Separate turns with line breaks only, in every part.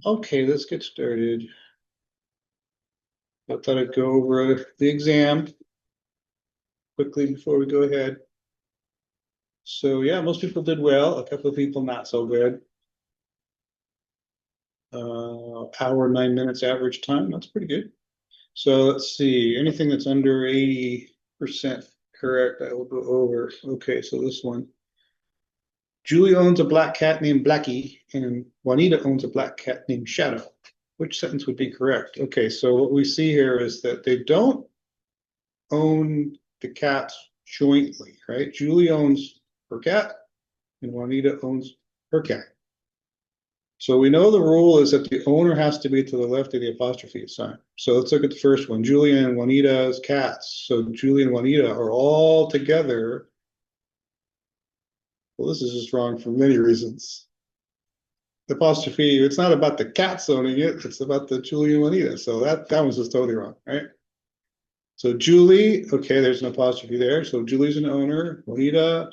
Okay, let's get started. I thought I'd go over the exam quickly before we go ahead. So yeah, most people did well, a couple of people not so good. Hour, 9 minutes average time, that's pretty good. So let's see, anything that's under 80% correct, I will go over. Okay, so this one. Julie owns a black cat named Blackie, and Juanita owns a black cat named Shadow. Which sentence would be correct? Okay, so what we see here is that they don't own the cats jointly, right? Julie owns her cat and Juanita owns her cat. So we know the rule is that the owner has to be to the left of the apostrophe sign. So let's look at the first one, Julie and Juanita's cats. So Julie and Juanita are all together. Well, this is just wrong for many reasons. The apostrophe, it's not about the cats owning it, it's about the Julie and Juanita. So that was just totally wrong, right? So Julie, okay, there's an apostrophe there. So Julie's an owner. Juanita,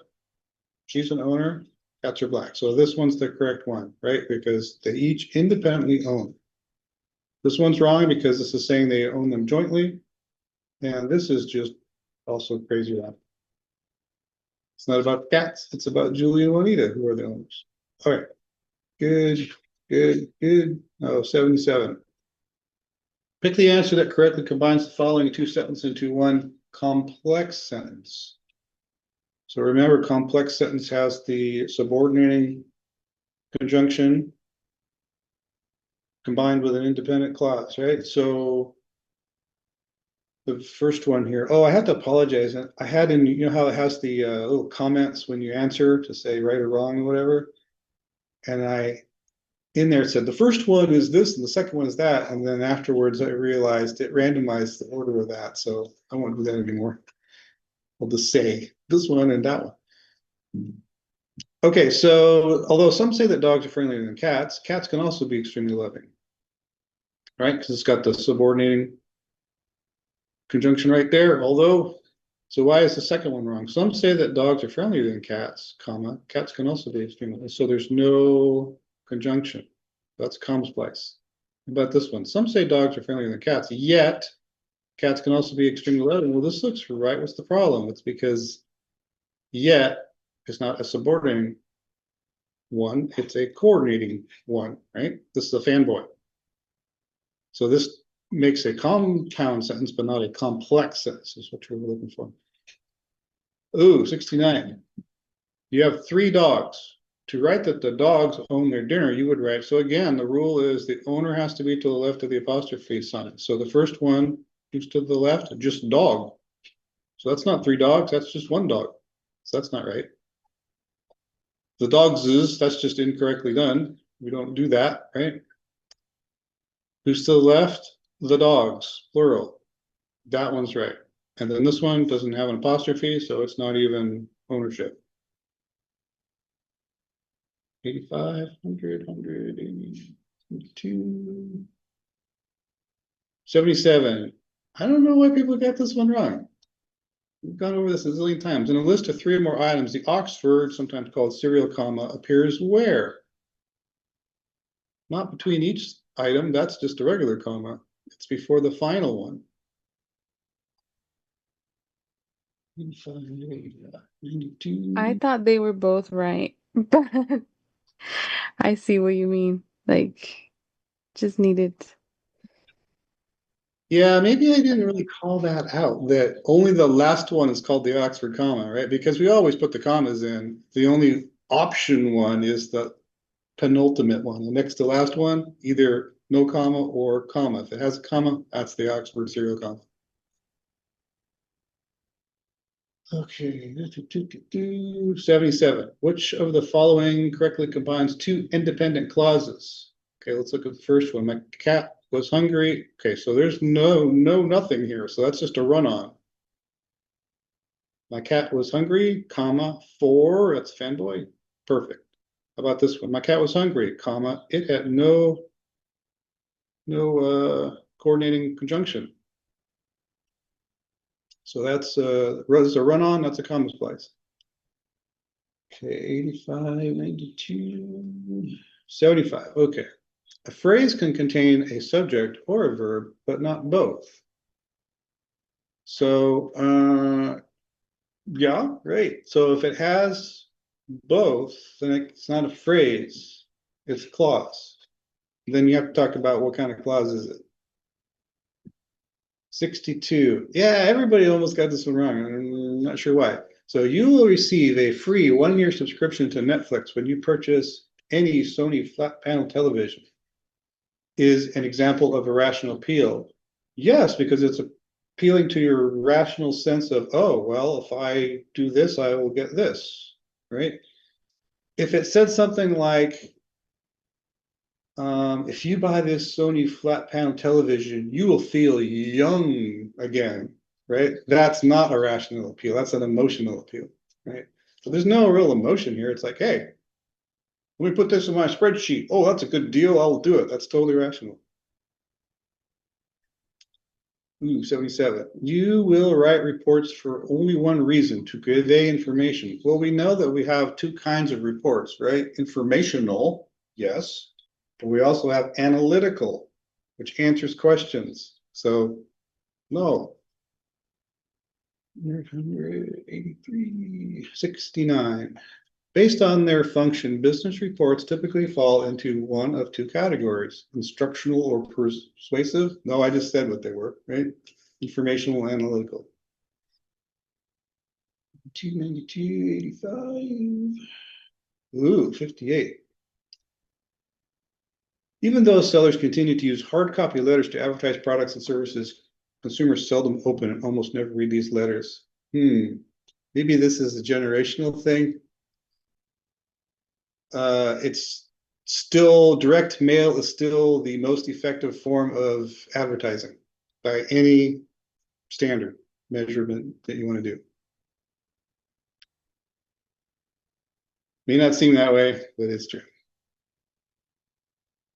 she's an owner. Cats are black. So this one's the correct one, right? Because they each independently own. This one's wrong because this is saying they own them jointly. And this is just also crazy wrong. It's not about cats. It's about Julie and Juanita, who are the owners. All right. Good, good. Oh, 77. Pick the answer that correctly combines the following two sentences into one complex sentence. So remember, complex sentence has the subordinating conjunction combined with an independent clause, right? So the first one here, oh, I have to apologize. I had in, you know how it has the little comments when you answer to say right or wrong or whatever. And in there, it said the first one is this and the second one is that. And then afterwards, I realized it randomized the order of that. So I won't do that anymore. I'll just say this one and that one. Okay, so although some say that dogs are friendlier than cats, cats can also be extremely loving, right? Because it's got the subordinating conjunction right there. Although, so why is the second one wrong? Some say that dogs are friendlier than cats, comma, cats can also be extremely, so there's no conjunction. That's comma splice. How about this one? Some say dogs are friendlier than cats, yet cats can also be extremely loving. Well, this looks right. What's the problem? It's because yet is not a subordinating one, it's a coordinating one, right? This is a fanboy. So this makes a compound sentence, but not a complex sentence, is what you're looking for. Ooh, 69. You have 3 dogs. To write that the dogs own their dinner, you would write, so again, the rule is the owner has to be to the left of the apostrophe sign. So the first one is to the left, just dog. So that's not 3 dogs, that's just 1 dog. So that's not right. The dogs is, that's just incorrectly done. We don't do that, right? Who's to the left? The dogs, plural. That one's right. And then this one doesn't have an apostrophe, so it's not even ownership. 85, 100, 182, 77. I don't know why people got this one wrong. We've gone over this a zillion times. In a list of 3 or more items, the Oxford, sometimes called serial comma, appears where? Not between each item, that's just a regular comma. It's before the final one. 85, 92.
I thought they were both right, but I see what you mean. Like, just needed.
Yeah, maybe I didn't really call that out, that only the last one is called the Oxford comma, right? Because we always put the commas in. The only option one is the penultimate one. The next to last one, either no comma or comma. If it has a comma, that's the Oxford serial comma. Okay, 77. Which of the following correctly combines 2 independent clauses? Okay, let's look at the first one. My cat was hungry. Okay, so there's nothing here. So that's just a run-on. My cat was hungry, comma, for, that's fanboy. Perfect. How about this one? My cat was hungry, comma, it had no coordinating conjunction. So that's a run-on, that's a comma splice. Okay, 85, 92, 75. Okay. A phrase can contain a subject or a verb, but not both. So, yeah, right. So if it has both, then it's not a phrase, it's a clause. Then you have to talk about what kind of clause is it. 62. Yeah, everybody almost got this one wrong. I'm not sure why. So you will receive a free 1-year subscription to Netflix when you purchase any Sony flat panel television. Is an example of a rational appeal. Yes, because it's appealing to your rational sense of, oh, well, if I do this, I will get this, right? If it said something like, if you buy this Sony flat panel television, you will feel young again, right? That's not a rational appeal. That's an emotional appeal, right? So there's no real emotion here. It's like, hey, let me put this in my spreadsheet. Oh, that's a good deal. I'll do it. That's totally rational. Ooh, 77. You will write reports for only one reason, to convey information. Well, we know that we have two kinds of reports, right? Informational, yes. But we also have analytical, which answers questions. So, no. 183, 69. Based on their function, business reports typically fall into one of two categories, instructional or persuasive. No, I just said what they were, right? Informational, analytical. 292, 85. Ooh, 58. Even though sellers continue to use hard copy letters to advertise products and services, consumers seldom open and almost never read these letters. Maybe this is a generational thing. It's still, direct mail is still the most effective form of advertising by any standard measurement that you want to do. May not seem that way, but it's true.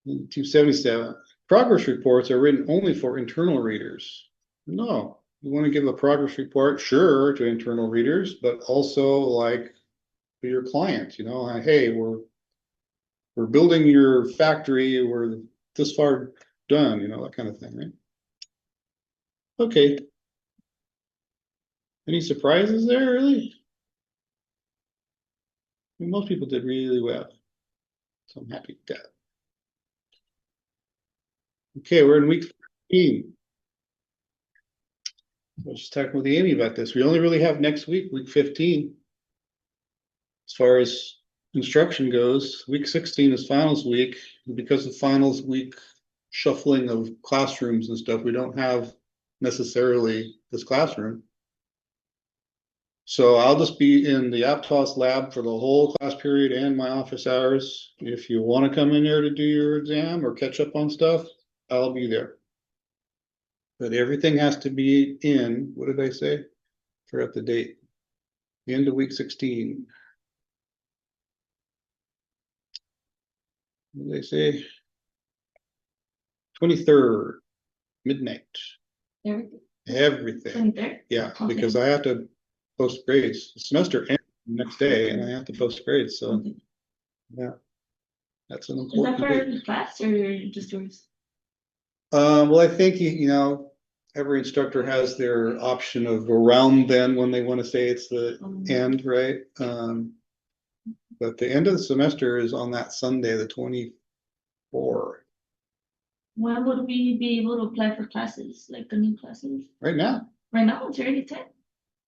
277. Progress reports are written only for internal readers. No, you want to give a progress report, sure, to internal readers, but also like to your clients, like, hey, we're building your factory, we're this far done, that kind of thing, right? Okay. Any surprises there, really? I mean, most people did really well. So I'm happy with that. Okay, we're in week 15. I was just talking with Amy about this. We only really have next week, week 15. As far as instruction goes, week 16 is finals week. And because of finals week shuffling of classrooms and stuff, we don't have necessarily this classroom. So I'll just be in the Aptos lab for the whole class period and my office hours. If you want to come in there to do your exam or catch up on stuff, I'll be there. But everything has to be in, what did I say? Forgot the date. The end of week 16. What did I say? 23rd, midnight. Everything. Yeah, okay. Because I have to post grades. The semester ends the next day and I have to post grades. So, yeah, that's an important. Is that for the class or just yours? Well, I think, every instructor has their option of around then when they want to say it's the end, right? But the end of the semester is on that Sunday, the 24th.
When would we be able to apply for classes, like the new classes?
Right now.
Right now, it's already 10.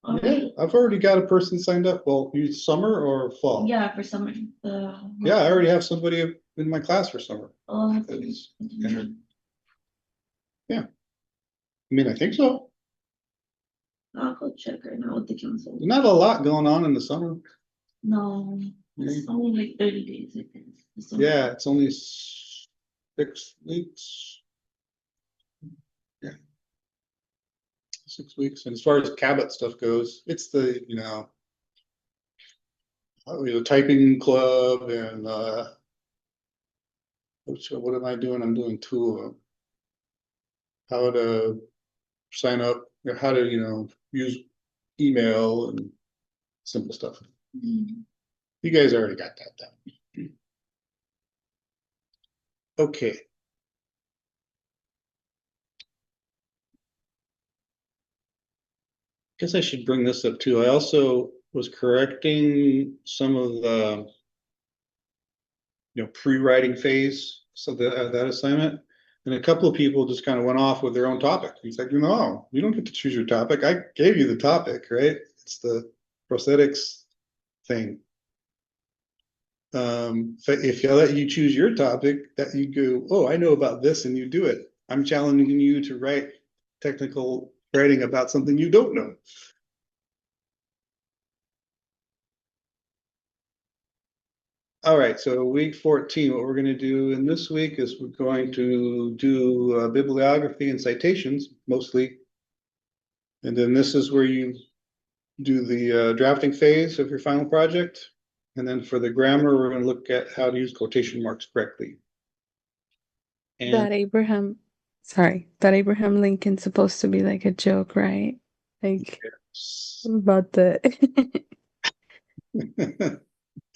Okay. Yeah, I've already got a person signed up. Well, you summer or fall?
Yeah, for summer.
Yeah, I already have somebody in my class for summer.
Oh,
yeah. I mean, I think so.
I'll go check right now with the council.
There's not a lot going on in the summer.
No, it's only like 30 days, I think.
Yeah, it's only 6 weeks. Yeah. 6 weeks. And as far as CABT stuff goes, it's the, typing club and what am I doing? I'm doing 2 of them. How to sign up, or how to, use email and simple stuff. You guys already got that done. Okay. Guess I should bring this up too. I also was correcting some of the, pre-writing phase, so that assignment. And a couple of people just kind of went off with their own topic. He's like, no, you don't get to choose your topic. I gave you the topic, right? It's the prosthetics thing. If I let you choose your topic, that you go, oh, I know about this, and you do it. I'm challenging you to write technical writing about something you don't know. All right, so week 14, what we're going to do in this week is we're going to do bibliography and citations mostly. And then this is where you do the drafting phase of your final project. And then for the grammar, we're going to look at how to use quotation marks correctly. And
That Abraham Lincoln's supposed to be like a joke, right? Like about the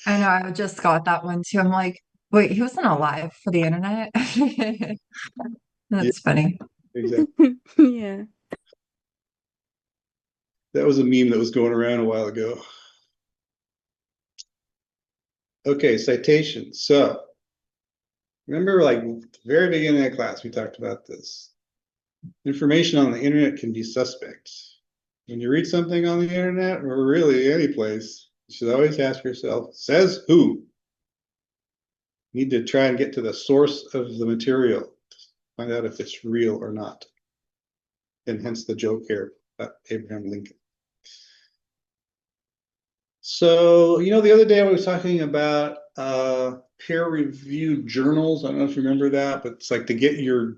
I know, I just got that one too. I'm like, wait, he wasn't alive for the internet? That's funny.
exactly.
yeah.
That was a meme that was going around a while ago. Okay, citations. So remember, like the very beginning of class, we talked about this. Information on the internet can be suspect. When you read something on the internet, or really any place, you should always ask yourself, says who? You need to try and get to the source of the material, find out if it's real or not. And hence the joke here about Abraham Lincoln. So, the other day I was talking about peer-reviewed journals. I don't know if you remember that, but it's like to get your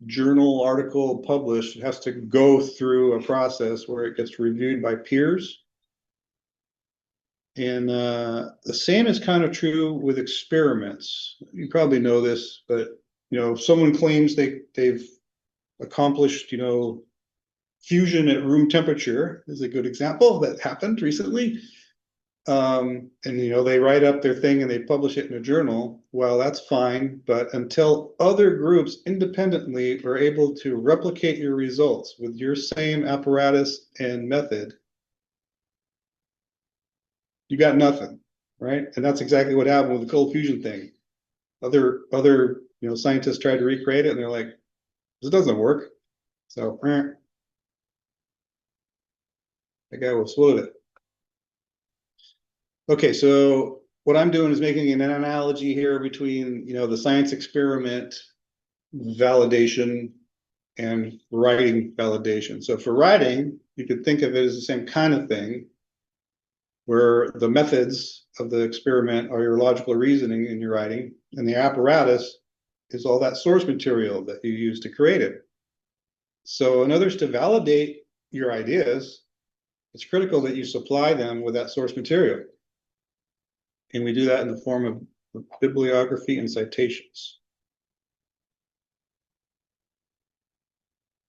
journal article published, it has to go through a process where it gets reviewed by peers. And the same is kind of true with experiments. You probably know this, but if someone claims they've accomplished, fusion at room temperature is a good example that happened recently. And they write up their thing and they publish it in a journal. Well, that's fine, but until other groups independently are able to replicate your results with your same apparatus and method, you got nothing, right? And that's exactly what happened with the cold fusion thing. Other scientists tried to recreate it and they're like, this doesn't work. So that guy will swallow it. Okay, so what I'm doing is making an analogy here between, the science experiment validation and writing validation. So for writing, you could think of it as the same kind of thing, where the methods of the experiment are your logical reasoning in your writing, and the apparatus is all that source material that you use to create it. So in others to validate your ideas, it's critical that you supply them with that source material. And we do that in the form of bibliography and citations.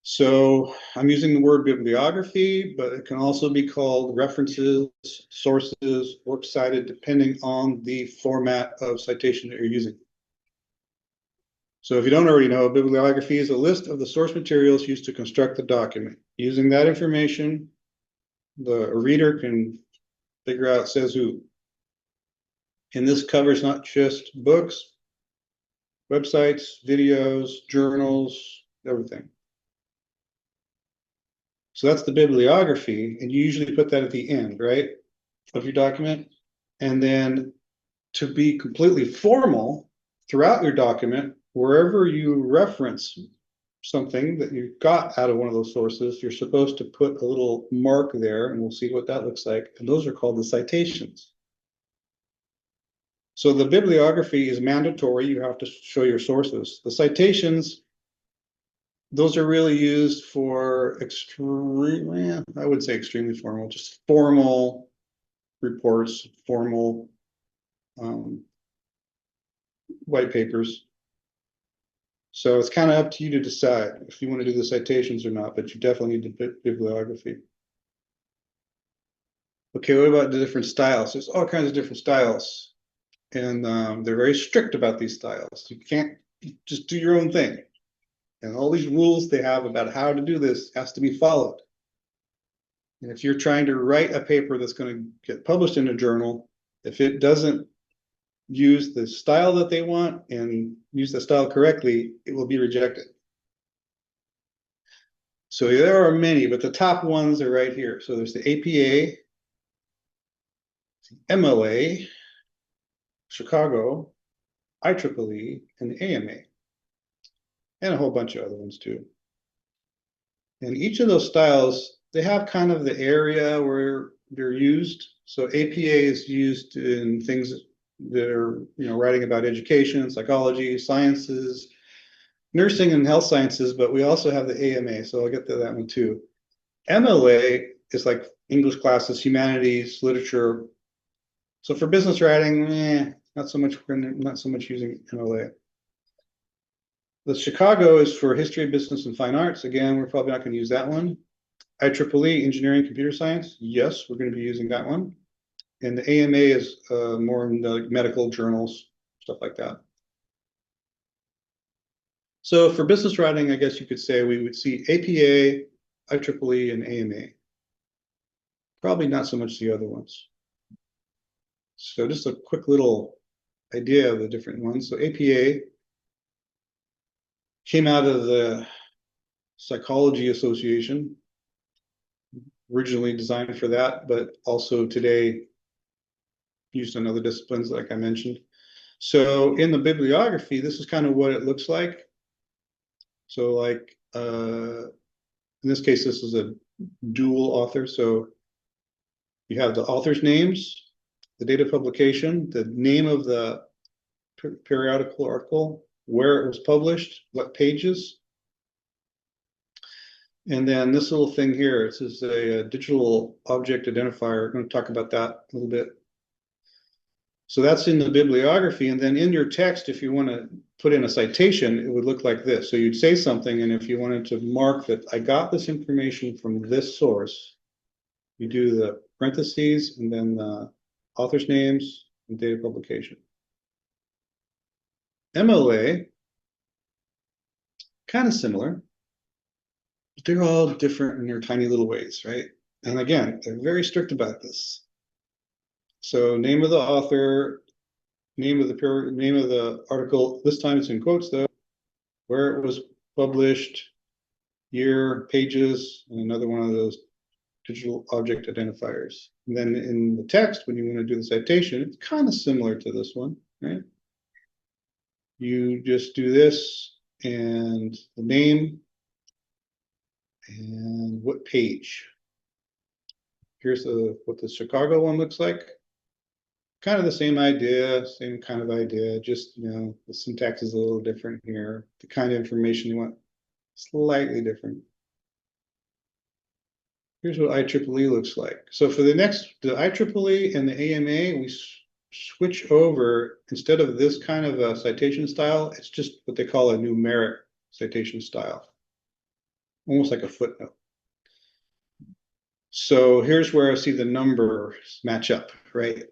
So I'm using the word bibliography, but it can also be called references, sources, works cited, depending on the format of citation that you're using. So if you don't already know, bibliography is a list of the source materials used to construct the document. Using that information, the reader can figure out says who. And this covers not just books, websites, videos, journals, everything. So that's the bibliography, and you usually put that at the end, right, of your document. And then to be completely formal throughout your document, wherever you reference something that you got out of one of those sources, you're supposed to put a little mark there, and we'll see what that looks like. And those are called the citations. So the bibliography is mandatory. You have to show your sources. The citations, those are really used for extremely, I would say extremely formal, just formal reports, formal white papers. So it's kind of up to you to decide if you want to do the citations or not, but you definitely need the bibliography. Okay, what about the different styles? There's all kinds of different styles, and they're very strict about these styles. You can't just do your own thing. And all these rules they have about how to do this has to be followed. And if you're trying to write a paper that's going to get published in a journal, if it doesn't use the style that they want and use the style correctly, it will be rejected. So there are many, but the top ones are right here. So there's the APA, MLA, Chicago, IEEE, and the AMA, and a whole bunch of other ones too. And each of those styles, they have kind of the area where they're used. So APA is used in things that are, writing about education, psychology, sciences, nursing and health sciences, but we also have the AMA, so I'll get to that one too. MLA is like English classes, humanities, literature. So for business writing, not so much using MLA. The Chicago is for history, business, and fine arts. Again, we're probably not going to use that one. IEEE, engineering, computer science. Yes, we're going to be using that one. And the AMA is more in the medical journals, stuff like that. So for business writing, I guess you could say we would see APA, IEEE, and AMA. Probably not so much the other ones. So just a quick little idea of the different ones. So APA came out of the Psychology Association, originally designed for that, but also today used in other disciplines, like I mentioned. So in the bibliography, this is kind of what it looks like. So like, in this case, this is a dual author. So you have the author's names, the date of publication, the name of the periodical article, where it was published, what pages. And then this little thing here, this is a digital object identifier. I'm going to talk about that a little bit. So that's in the bibliography. And then in your text, if you want to put in a citation, it would look like this. So you'd say something, and if you wanted to mark that I got this information from this source, you do the parentheses and then the author's names and date of publication. MLA, kind of similar, but they're all different in their tiny little ways, right? And again, they're very strict about this. So name of the author, name of the article. This time it's in quotes though. Where it was published, year, pages, and another one of those digital object identifiers. And then in the text, when you want to do the citation, it's kind of similar to this one, right? You just do this and the name and what page. Here's what the Chicago one looks like. Kind of the same idea, same kind of idea, just, the syntax is a little different here. The kind of information you want, slightly different. Here's what IEEE looks like. So for the IEEE and the AMA, we switch over, instead of this kind of a citation style, it's just what they call a numeric citation style. Almost like a footnote. So here's where I see the numbers match up, right?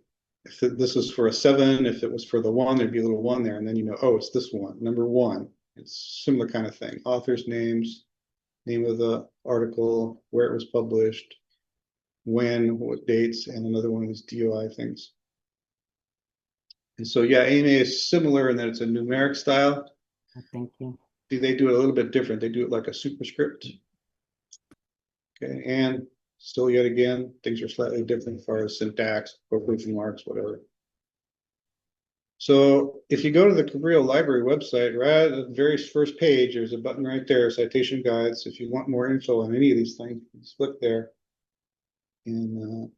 If this is for a 7, if it was for the 1, there'd be a little 1 there, and then oh, it's this one, number 1. It's similar kind of thing. Author's names, name of the article, where it was published, when, what dates, and another one of these DOI things. And so, yeah, AMA is similar in that it's a numeric style.
Thank you.
See, they do it a little bit different. They do it like a superscript. Okay, and still, yet again, things are slightly different as far as syntax, quotation marks, whatever. So if you go to the Cabrillo Library website, right at the very first page, there's a button right there, citation guides. If you want more info on any of these things, just click there. And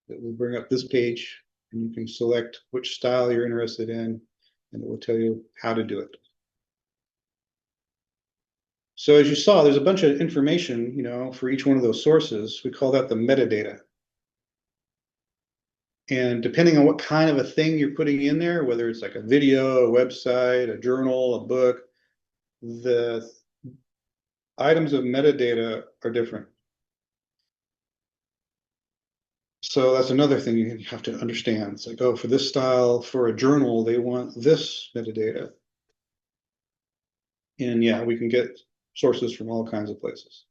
it will bring up this page, and you can select which style you're interested in, and it will tell you how to do it. So as you saw, there's a bunch of information, for each one of those sources. We call that the metadata. And depending on what kind of a thing you're putting in there, whether it's like a video, a website, a journal, a book, the items of metadata are different. So that's another thing you have to understand. It's like, oh, for this style, for a journal, they want this metadata. And yeah, we can get sources from all kinds of places.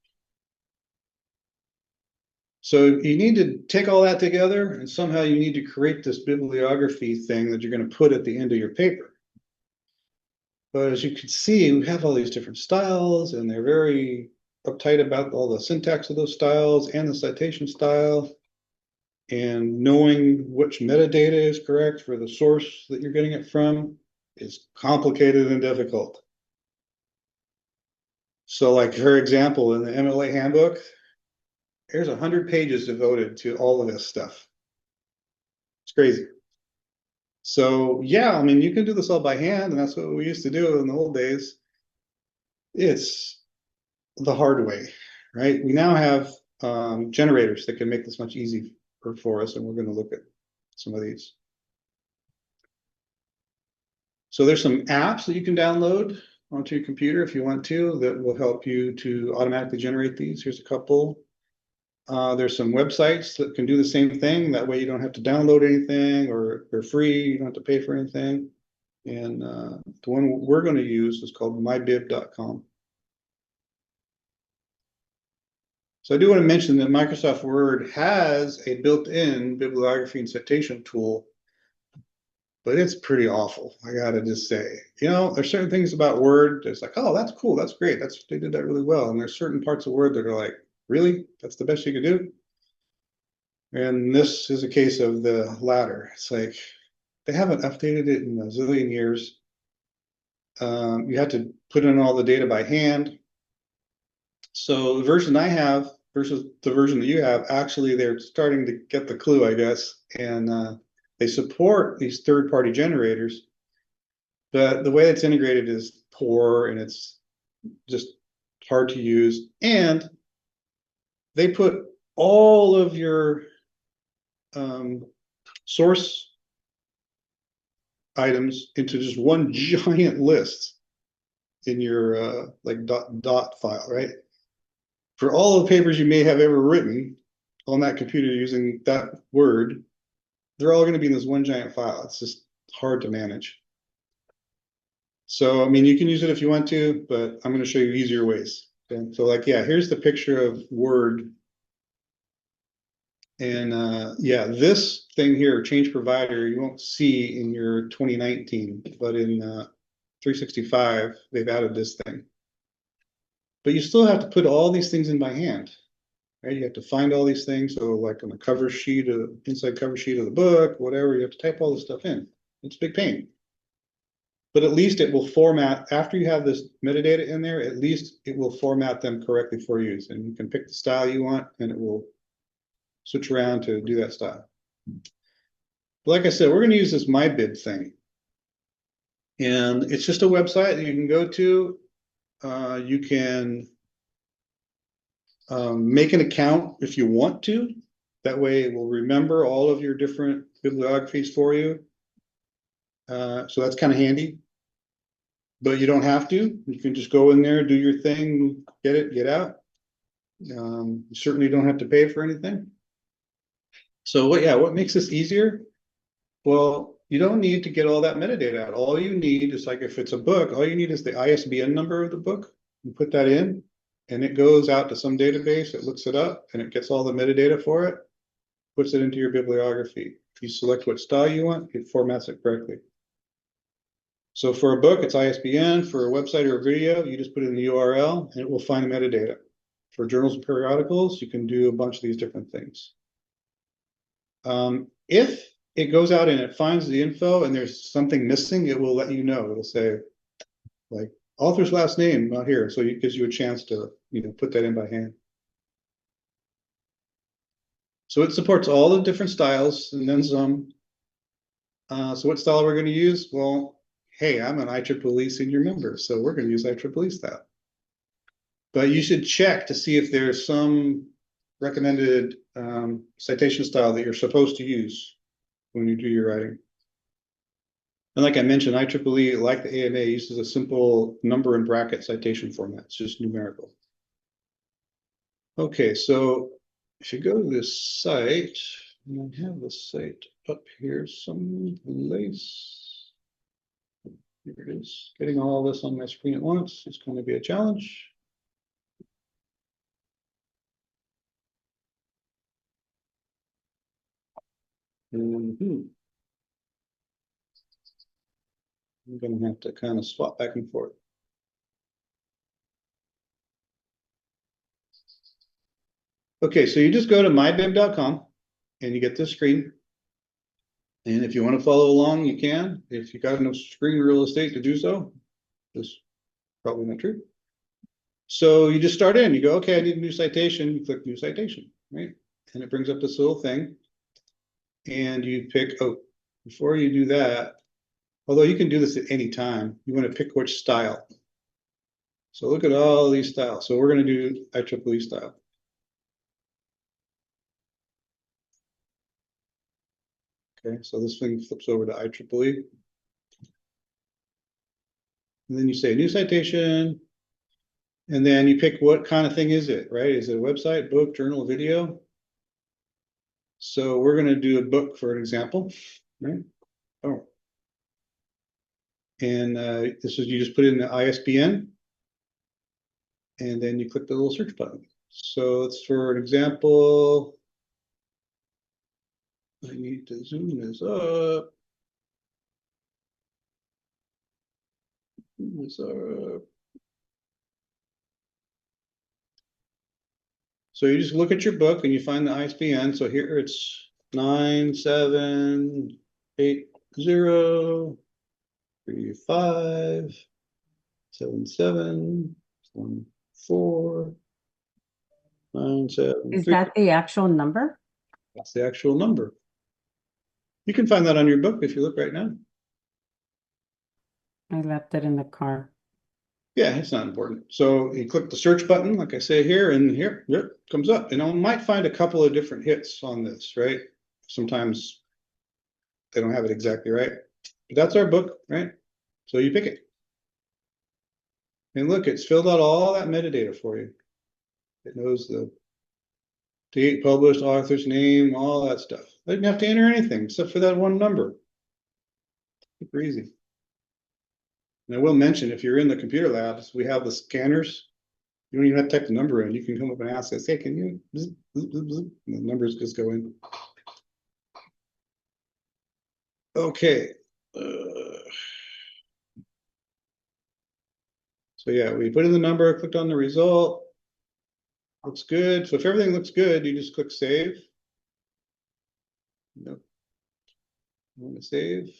So you need to take all that together, and somehow you need to create this bibliography thing that you're going to put at the end of your paper. But as you can see, we have all these different styles, and they're very uptight about all the syntax of those styles and the citation style. And knowing which metadata is correct for the source that you're getting it from is complicated and difficult. So like, for example, in the MLA handbook, there's 100 pages devoted to all of this stuff. It's crazy. So yeah, I mean, you can do this all by hand, and that's what we used to do in the old days. It's the hard way, right? We now have generators that can make this much easier for us, and we're going to look at some of these. So there's some apps that you can download onto your computer if you want to, that will help you to automatically generate these. Here's a couple. There's some websites that can do the same thing. That way you don't have to download anything, or they're free. You don't have to pay for anything. And the one we're going to use is called mybib.com. So I do want to mention that Microsoft Word has a built-in bibliography and citation tool, but it's pretty awful. I gotta just say, there's certain things about Word that's like, oh, that's cool, that's great, they did that really well. And there's certain parts of Word that are like, really, that's the best you could do? And this is a case of the latter. It's like they haven't updated it in a zillion years. You have to put in all the data by hand. So the version I have versus the version that you have, actually, they're starting to get the clue, I guess, and they support these third-party generators, but the way it's integrated is poor, and it's just hard to use. And they put all of your source items into just one giant list in your like dot file, right? For all the papers you may have ever written on that computer using that Word, they're all going to be in this one giant file. It's just hard to manage. So, I mean, you can use it if you want to, but I'm going to show you easier ways. Okay? So like, yeah, here's the picture of Word. And yeah, this thing here, change provider, you won't see in your 2019, but in 365, they've added this thing. But you still have to put all these things in by hand, right? You have to find all these things. So like on the cover sheet, inside cover sheet of the book, whatever, you have to type all this stuff in. It's a big pain. But at least it will format, after you have this metadata in there, at least it will format them correctly for use. And you can pick the style you want, and it will switch around to do that style. Like I said, we're going to use this MyBib thing. And it's just a website that you can go to. You can make an account if you want to. That way it will remember all of your different bibliographies for you. So that's kind of handy. But you don't have to. You can just go in there, do your thing, get it, get out. You certainly don't have to pay for anything. So what makes this easier? Well, you don't need to get all that metadata out. All you need is, like, if it's a book, all you need is the ISBN number of the book. You put that in, and it goes out to some database, it looks it up, and it gets all the metadata for it, puts it into your bibliography. If you select what style you want, it formats it correctly. So for a book, it's ISBN. For a website or a video, you just put in the URL, and it will find the metadata. For journals and periodicals, you can do a bunch of these different things. If it goes out and it finds the info and there's something missing, it will let you know. It'll say, like, author's last name not here, so it gives you a chance to put that in by hand. So it supports all the different styles and then some. So what style are we going to use? Well, hey, I'm an IEEE senior member, so we're going to use IEEE style. But you should check to see if there's some recommended citation style that you're supposed to use when you do your writing. And like I mentioned, IEEE, like the AMA, uses a simple number and bracket citation format. It's just numerical. Okay, so if you go to this site, and I have the site up here someplace. Here it is. Getting all this on my screen at once is going to be a challenge. I'm going to have to kind of swap back and forth. Okay, so you just go to mybib.com and you get this screen. And if you want to follow along, you can. If you got enough screen real estate to do so, that's probably not true. So you just start in, you go, okay, I need a new citation, you click new citation, right? And it brings up this little thing. And you pick, oh, before you do that, although you can do this at any time, you want to pick which style. So look at all these styles. So we're going to do IEEE style. Okay, so this thing flips over to IEEE. And then you say new citation. And then you pick what kind of thing is it, right? Is it a website, book, journal, video? So we're going to do a book for an example, right? Oh. And this is, you just put in the ISBN. And then you click the little search button. So it's for an example. I need to zoom this up. Zoom this up. So you just look at your book and you find the ISBN. So here it's 978035771497.
Is that the actual number?
That's the actual number. You can find that on your book if you look right now.
I left it in the car.
Yeah, it's not important. So you click the search button, like I say here, and here, yep, comes up. And I might find a couple of different hits on this, right? Sometimes they don't have it exactly right. But that's our book, right? So you pick it. And look, it's filled out all that metadata for you. It knows the date, published, author's name, all that stuff. I didn't have to enter anything except for that one number. Super easy. And I will mention, if you're in the computer labs, we have the scanners. You don't even have to type the number in. You can come up and ask us, hey, can you, bzz, bzz, bzz, bzz, and the numbers just go in. Okay. So yeah, we put in the number, clicked on the result. Looks good. So if everything looks good, you just click save. Nope. I want to save.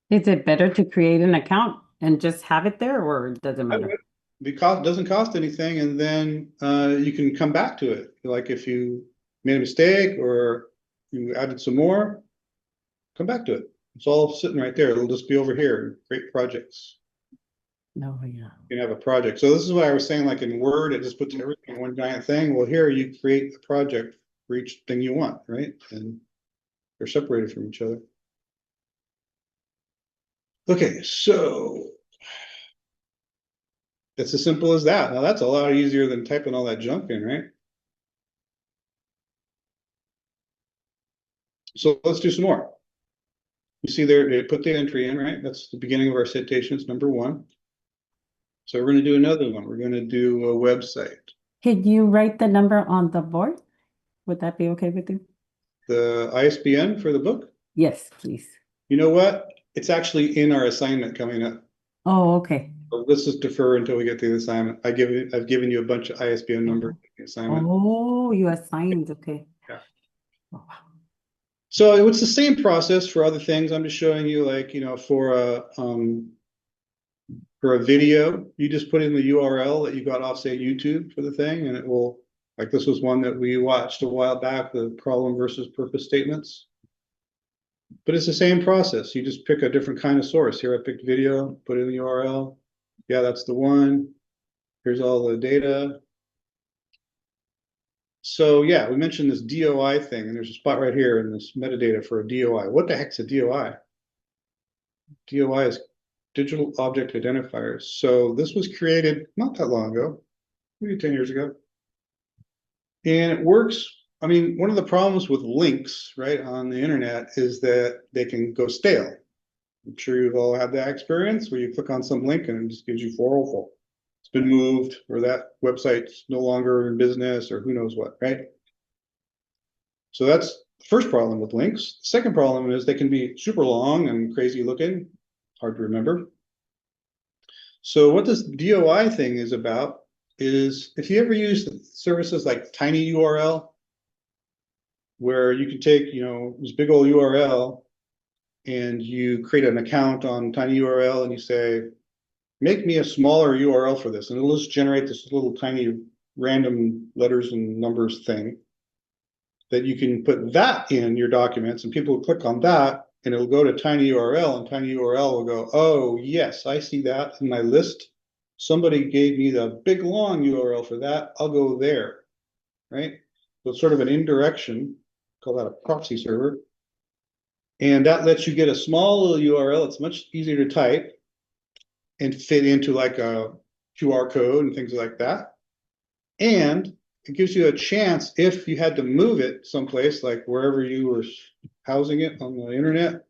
Is it better to create an account and just have it there, or does it matter?
Because it doesn't cost anything, and then you can come back to it. Like if you made a mistake or you added some more, come back to it. It's all sitting right there. It'll just be over here. Great projects.
No, yeah.
You can have a project. So this is what I was saying, like in Word, it just puts everything in one giant thing. Well, here you create a project for each thing you want, right? And they're separated from each other. Okay, so it's as simple as that. Now that's a lot easier than typing all that junk in, right? So let's do some more. You see there, they put the entry in, right? That's the beginning of our citations, number 1. So we're going to do another one. We're going to do a website.
Can you write the number on the board? Would that be okay with you?
The ISBN for the book.
Yes, please.
You know what? It's actually in our assignment coming up.
Oh, okay.
So let's just defer until we get to the assignment. I've given you a bunch of ISBN numbers in the assignment.
Oh, you assigned, okay.
Yeah.
Oh, wow.
So it's the same process for other things. I'm just showing you, like, you know, for a video, you just put in the URL that you got off, say, YouTube for the thing, and it will, like this was one that we watched a while back, the problem versus purpose statements. But it's the same process. You just pick a different kind of source. Here I picked video, put in the URL. Yeah, that's the one. Here's all the data. So yeah, we mentioned this DOI thing, and there's a spot right here in this metadata for a DOI. What the heck's a DOI? DOI is digital object identifiers. So this was created not that long ago, maybe 10 years ago. And it works I mean, one of the problems with links, right, on the internet is that they can go stale. I'm sure you've all had that experience where you click on some link and it just gives you 404. It's been moved, or that website's no longer in business, or who knows what, right? So that's the first problem with links. The second problem is they can be super long and crazy looking, hard to remember. So what this DOI thing is about is if you ever use services like tinyURL, where you can take, this big old URL and you create an account on tinyURL and you say, make me a smaller URL for this. And it'll just generate this little tiny random letters and numbers thing that you can put that in your documents, and people will click on that and it'll go to tinyURL, and tinyURL will go, oh, yes, I see that in my list. Somebody gave me the big long URL for that. I'll go there, right? So it's sort of an indirection, call that a proxy server. And that lets you get a small little URL. It's much easier to type and fit into like a QR code and things like that. And it gives you a chance, if you had to move it someplace, like wherever you were housing it on the internet,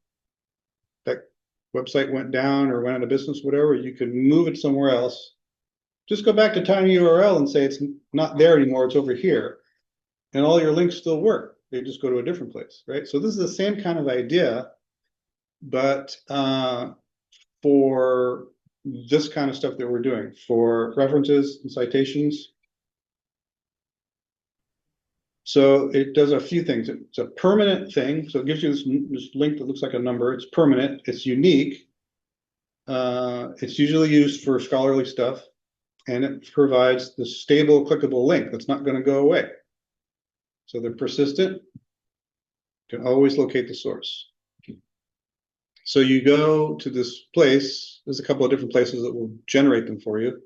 that website went down or went out of business, whatever, you could move it somewhere else. Just go back to tinyURL and say it's not there anymore, it's over here. And all your links still work. They just go to a different place, right? So this is the same kind of idea, but for this kind of stuff that we're doing, for references and citations. So it does a few things. It's a permanent thing. So it gives you this link that looks like a number. It's permanent. It's unique. It's usually used for scholarly stuff. And it provides the stable clickable link that's not going to go away. So they're persistent. You can always locate the source. So you go to this place. There's a couple of different places that will generate them for you.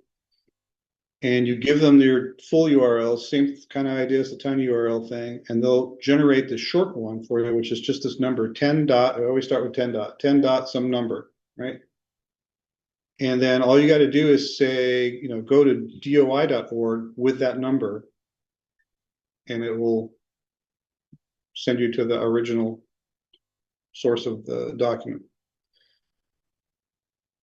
And you give them your full URL, same kind of idea as the tinyURL thing, and they'll generate the short one for you, which is just this number 10 dot. I always start with 10 dot, 10 dot some number, right? And then all you got to do is say, go to doi.org with that number, and it will send you to the original source of the document.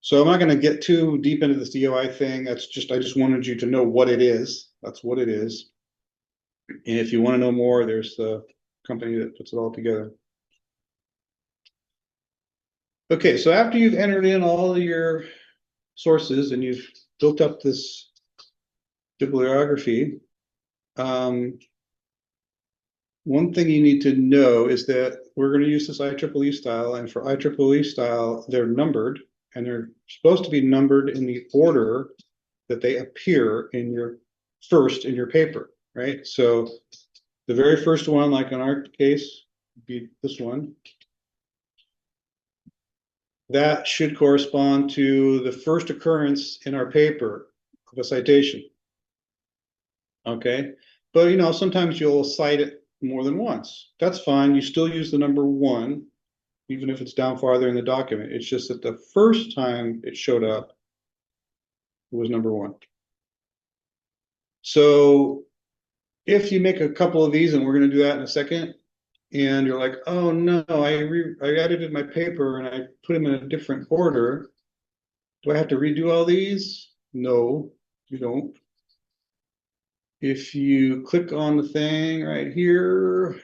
So I'm not going to get too deep into this DOI thing. I just wanted you to know what it is. That's what it is. And if you want to know more, there's the company that puts it all together. Okay, so after you've entered in all of your sources and you've built up this bibliography, one thing you need to know is that we're going to use this IEEE style, and for IEEE style, they're numbered, and they're supposed to be numbered in the order that they appear in your paper, right? So the very first one, like in our case, would be this one. That should correspond to the first occurrence in our paper of a citation. Okay, but sometimes you'll cite it more than once. That's fine. You still use the number 1, even if it's down farther in the document. It's just that the first time it showed up, it was number 1. So if you make a couple of these, and we're going to do that in a second, and you're like, oh no, I edited my paper and I put them in a different order. Do I have to redo all these? No, you don't. If you click on the thing right here, it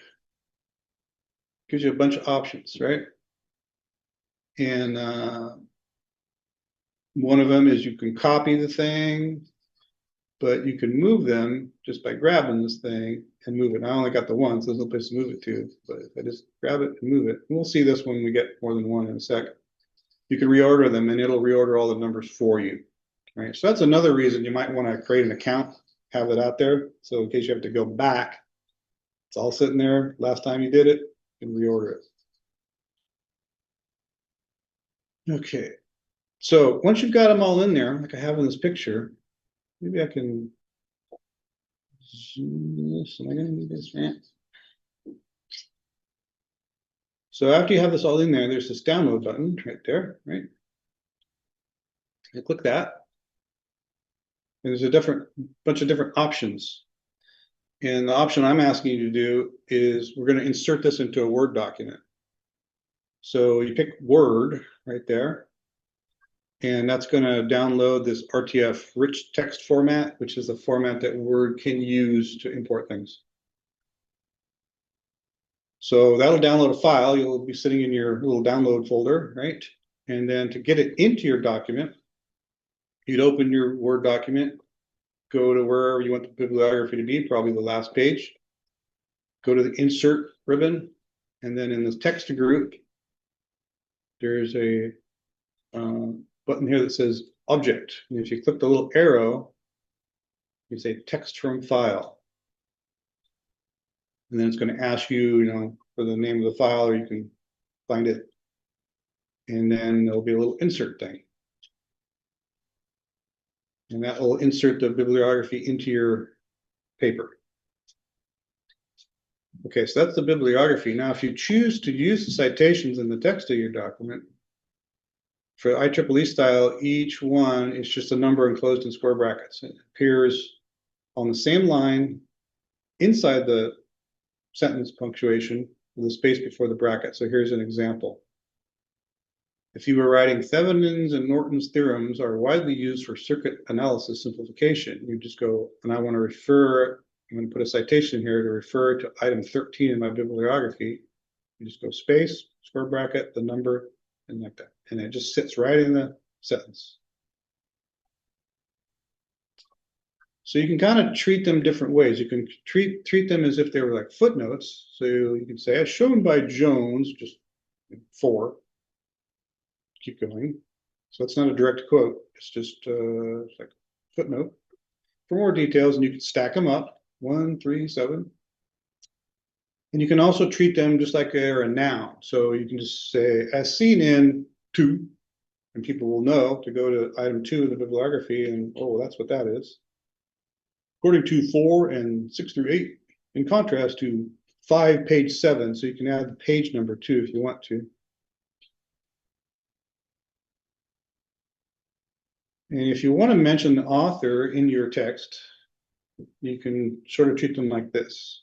gives you a bunch of options, right? And one of them is you can copy the thing, but you can move them just by grabbing this thing and move it. I only got the one, so there's no place to move it to. But if I just grab it and move it, and we'll see this when we get more than one in a second. You can reorder them, and it'll reorder all the numbers for you. Right. So that's another reason you might want to create an account, have it out there. So in case you have to go back, it's all sitting there. Last time you did it, you can reorder it. Okay. So once you've got them all in there, like I have in this picture, maybe I can zoom this. Am I going to need this? Right? So after you have this all in there, there's this download button right there, right? I click that. And there's a bunch of different options. And the option I'm asking you to do is we're going to insert this into a Word document. So you pick Word right there. And that's going to download this RTF rich text format, which is the format that Word can use to import things. So that'll download a file. You'll be sitting in your little download folder, right? And then to get it into your document, you'd open your Word document, go to wherever you want the bibliography to be, probably the last page. Go to the Insert ribbon, and then in the text group, there's a button here that says Object. And if you click the little arrow, you say Text from File. And then it's going to ask you, for the name of the file, or you can find it. And then there'll be a little insert thing. And that will insert the bibliography into your paper. Okay, so that's the bibliography. Now, if you choose to use the citations in the text of your document, for IEEE style, each one is just a number enclosed in square brackets. It appears on the same line inside the sentence punctuation with a space before the bracket. So here's an example. If you were writing Thevenin's and Norton's theorems are widely used for circuit analysis simplification, you just go, and I want to refer, I'm going to put a citation here to refer to item 13 in my bibliography. You just go space, square bracket, the number, and like that. And it just sits right in the sentence. So you can kind of treat them different ways. You can treat them as if they were like footnotes. So you can say, as shown by Jones, just 4. Keep going. So it's not a direct quote. It's just it's like a footnote. For more details, and you can stack them up, 1, 3, 7. And you can also treat them just like they're a noun. So you can just say, as seen in 2, and people will know to go to item 2 in the bibliography, and oh, that's what that is. According to 4 and 6 through 8, in contrast to 5, page 7, so you can add the page number too if you want to. And if you want to mention the author in your text, you can sort of treat them like this.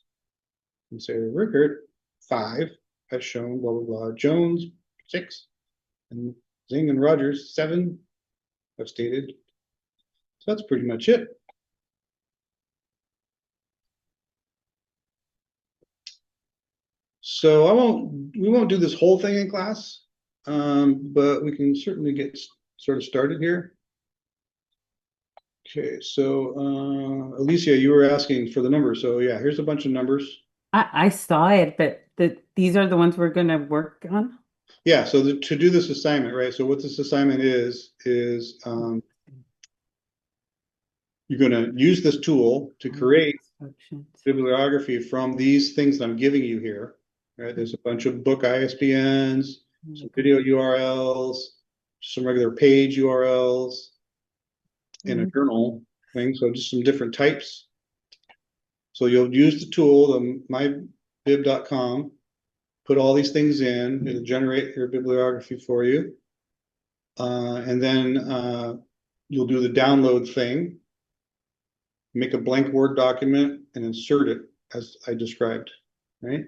And say, Rickert, 5, has shown, blah, blah, blah. Jones, 6, and Zing and Rogers, 7, have stated. So that's pretty much it. So we won't do this whole thing in class, but we can certainly get sort of started here. Okay, so Alicia, you were asking for the numbers. So yeah, here's a bunch of numbers.
I saw it, but these are the ones we're going to work on.
Yeah, so to do this assignment, right? So what this assignment is you're going to use this tool to create bibliography from these things that I'm giving you here. Right? There's a bunch of book ISBNs, some video URLs, some regular page URLs, and a journal thing. So just some different types. So you'll use the tool, the mybib.com, put all these things in, it'll generate your bibliography for you. And then you'll do the download thing, make a blank Word document and insert it as I described, right?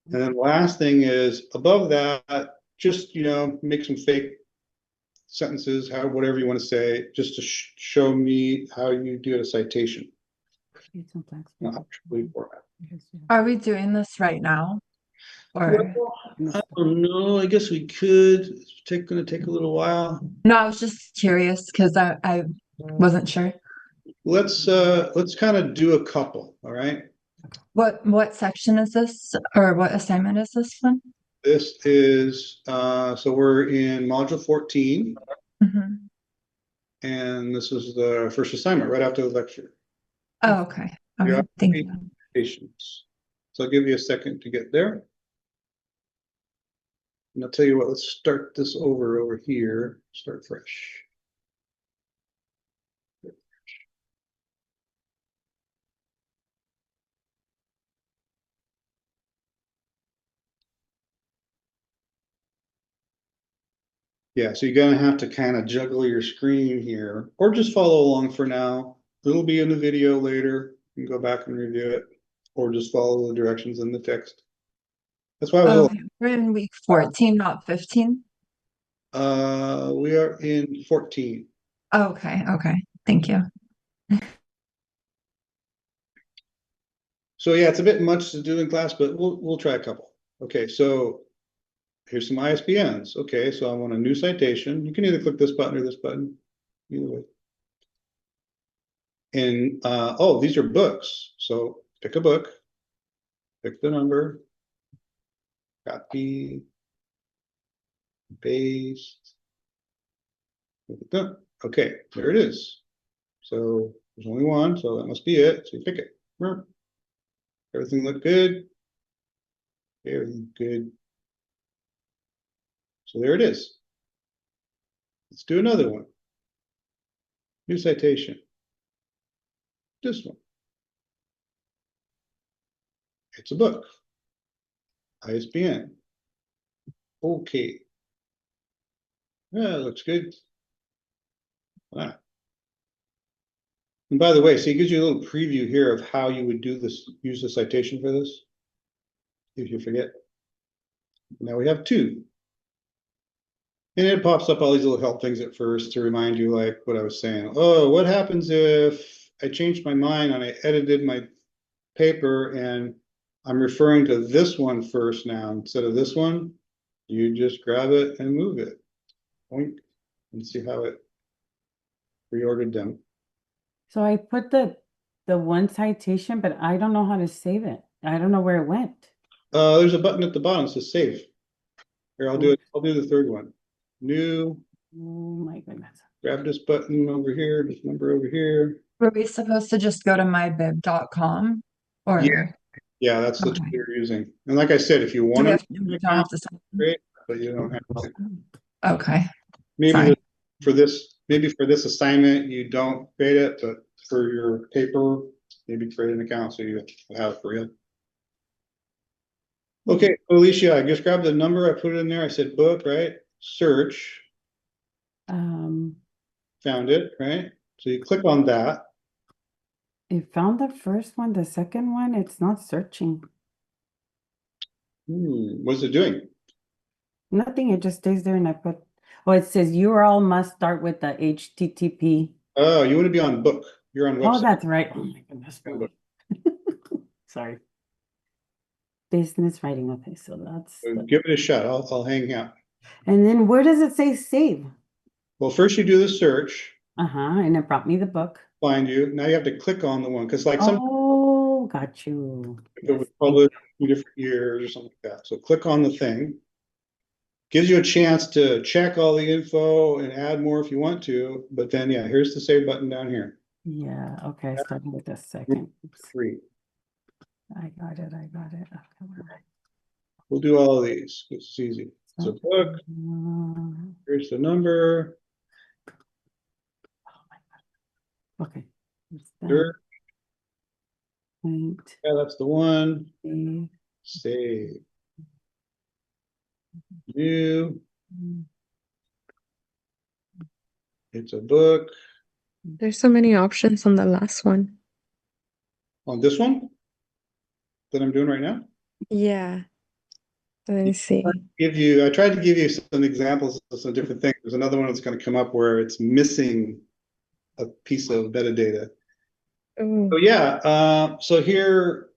And then the last thing is above that, just, make some fake sentences, whatever you want to say, just to show me how you do a citation.
Are we doing this right now? Or
I don't know. I guess we could. It's going to take a little while.
no, I was just curious because I wasn't sure.
Let's kind of do a couple. All right.
What section is this, or what assignment is this one?
This is so we're in module 14, and this is the first assignment right after the lecture.
Oh, okay. Okay, thank you.
Patience. So I'll give you a second to get there. And I'll tell you what, let's start this over here. Start fresh. Yeah, so you're gonna have to kind of juggle your screen here, or just follow along for now. It'll be in the video later. You can go back and review it, or just follow the directions in the text. That's why I was a little,
Okay, we're in week 14, not 15.
we are in 14.
Okay, okay. Thank you.
So yeah, it's a bit much to do in class, but we'll try a couple. Okay, so here's some ISBNs. Okay, so I want a new citation. You can either click this button or this button, either way. And oh, these are books. So pick a book, pick the number, copy, paste. Okay, there it is. So there's only one, so that must be it. So you pick it. Everything looked good. Everything good. So there it is. Let's do another one. New citation. This one. It's a book. ISBN. Okay. Yeah, looks good. Ah. And by the way, so it gives you a little preview here of how you would do this, use the citation for this, if you forget. Now we have two. And it pops up all these little help things at first to remind you, like what I was saying. Oh, what happens if I changed my mind and I edited my paper and I'm referring to this one first now instead of this one? You just grab it and move it. Point and see how it reordered them.
So I put the one citation, but I don't know how to save it. I don't know where it went.
There's a button at the bottom that says save. Here, I'll do it. I'll do the third one. New,
Oh my goodness.
grab this button over here, this number over here.
Were we supposed to just go to mybib.com or
Yeah, that's the tool
Okay.
you're using. And like I said, if you
do
want
we
to,
we don't have to sign?
great, but you don't have to.
Okay.
Maybe
Sorry.
for this assignment, you don't create it, but for your paper, maybe create an account so you have it for real. Okay, Alicia, I just grabbed the number, I put it in there, I said book, right? Search, found it, right? So you click on that.
It found the first one, the second one, it's not searching.
What's it doing?
Nothing, it just stays there and I put, oh, it says URL must start with the HTTP.
Oh, you want to be on book. You're on
Oh,
website.
that's right. Oh my goodness.
Book.
Sorry. Business writing. Okay, so that's
So give it a shot. I'll hang out.
and then where does it say save?
Well, first you do the search,
And it brought me the book.
find you. Now you have to click on the one because like some
Oh, got you.
it was published in different years or something like that. So click on the thing. Gives you a chance to check all the info and add more if you want to, but then yeah, here's the save button down here.
Yeah, okay, I started with the second. Oops.
3.
I got it. Okay, where am I?
We'll do all of these. It's easy. So book, here's the number.
Oh my God. Okay. It's
Sure.
done. Wait.
Yeah, that's the one.
Save.
Save. New. It's a book.
There's so many options on the last one.
On this one that I'm doing right now.
Yeah. Let me see.
I tried to give you some examples of some different things. There's another one that's going to come up where it's missing a piece of metadata.
Oh,
So yeah, so here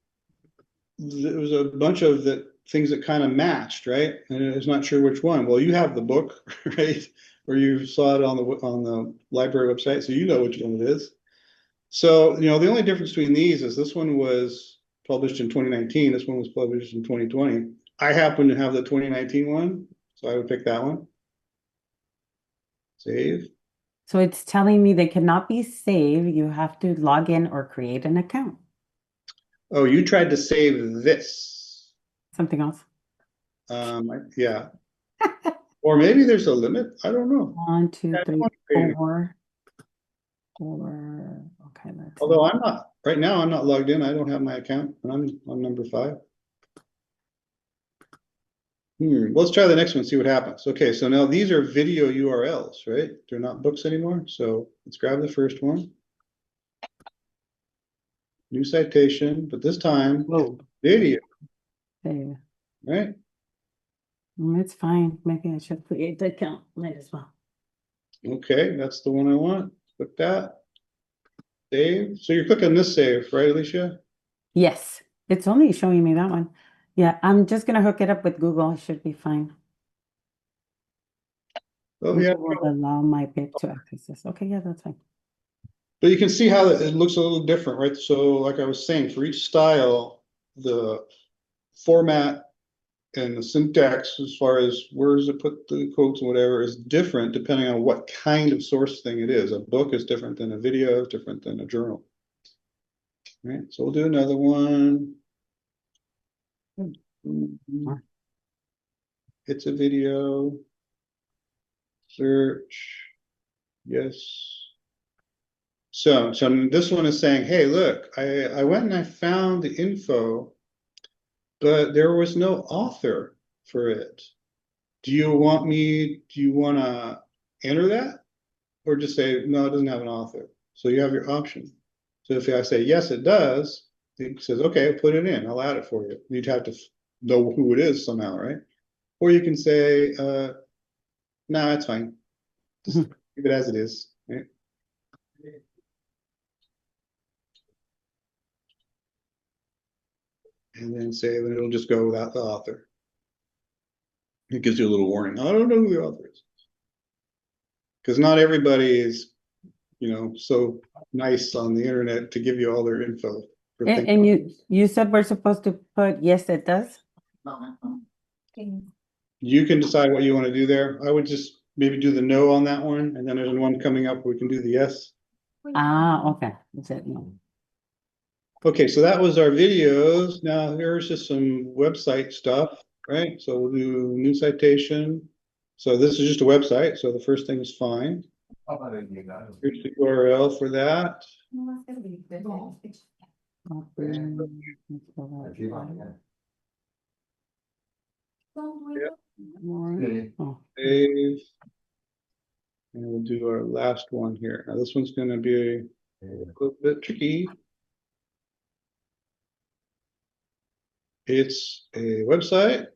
there was a bunch of the things that kind of matched, right? And I was not sure which one. Well, you have the book, right? Or you saw it on the library website, so you know which one it is. So, the only difference between these is this one was published in 2019, this one was published in 2020. I happen to have the 2019 one, so I would pick that one. Save.
So it's telling me they cannot be saved. You have to log in or create an account.
Oh, you tried to save this.
Something else.
Yeah. Or maybe there's a limit. I don't know.
1, 2,
Yeah,
3,
I
4. Okay, let's
Although right now I'm not logged in. I don't have my account and I'm on number 5. Let's try the next one, see what happens. Okay, so now these are video URLs, right? They're not books anymore. So let's grab the first one. new citation, but this time
Whoa.
video,
There.
right?
It's fine. Maybe I should create the account. Might as well.
Okay, that's the one I want. Click that. Save. So you're clicking this save, right, Alicia?
Yes, it's only showing me that one. Yeah, I'm just gonna hook it up with Google. It should be fine.
Oh, yeah.
Google will allow my PIP to access this. Okay, yeah, that's fine.
But you can see how it looks a little different, right? So like I was saying, for each style, the format and the syntax as far as where does it put the quotes and whatever is different depending on what kind of source thing it is. A book is different than a video, is different than a journal. Right, so we'll do another one. It's a video. Search. Yes. So this one is saying, hey, look, I went and I found the info, but there was no author for it. Do you want to enter that? Or just say, no, it doesn't have an author. So you have your option. So if I say, yes, it does, it says, okay, put it in, I'll add it for you. You'd have to know who it is somehow, right? Or you can say, no, it's fine. Just leave it as it is, right? And then say, then it'll just go without the author. It gives you a little warning. I don't know who the author is. Because not everybody is, so nice on the internet to give you all their info. For things.
And you said we're supposed to put yes, it does?
You can decide what you want to do there. I would just maybe do the no on that one, and then there's one coming up where we can do the yes.
Ah, okay. Is it no?
Okay, so that was our videos. Now here's just some website stuff, right? So we'll do new citation. So this is just a website, so the first thing is fine. Here's the URL for that.
Oh,
Save. And we'll do our last one here. Now this one's going to be a little bit tricky. It's a website.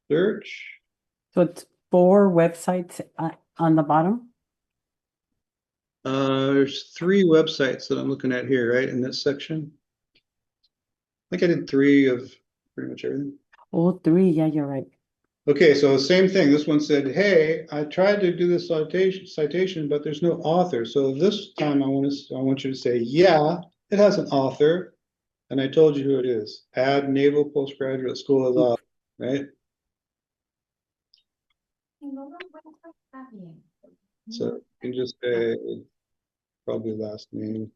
Search.
so it's 4 websites on the bottom?
There's 3 websites that I'm looking at here, right, in this section. I think I did 3 of pretty much everything.
Oh, 3. Yeah, you're right.
Okay, so same thing. This one said, hey, I tried to do this citation, but there's no author. So this time I want you to say, yeah, it has an author. And I told you who it is. Add Naval Postgraduate School as author, right? So you can just say probably last name.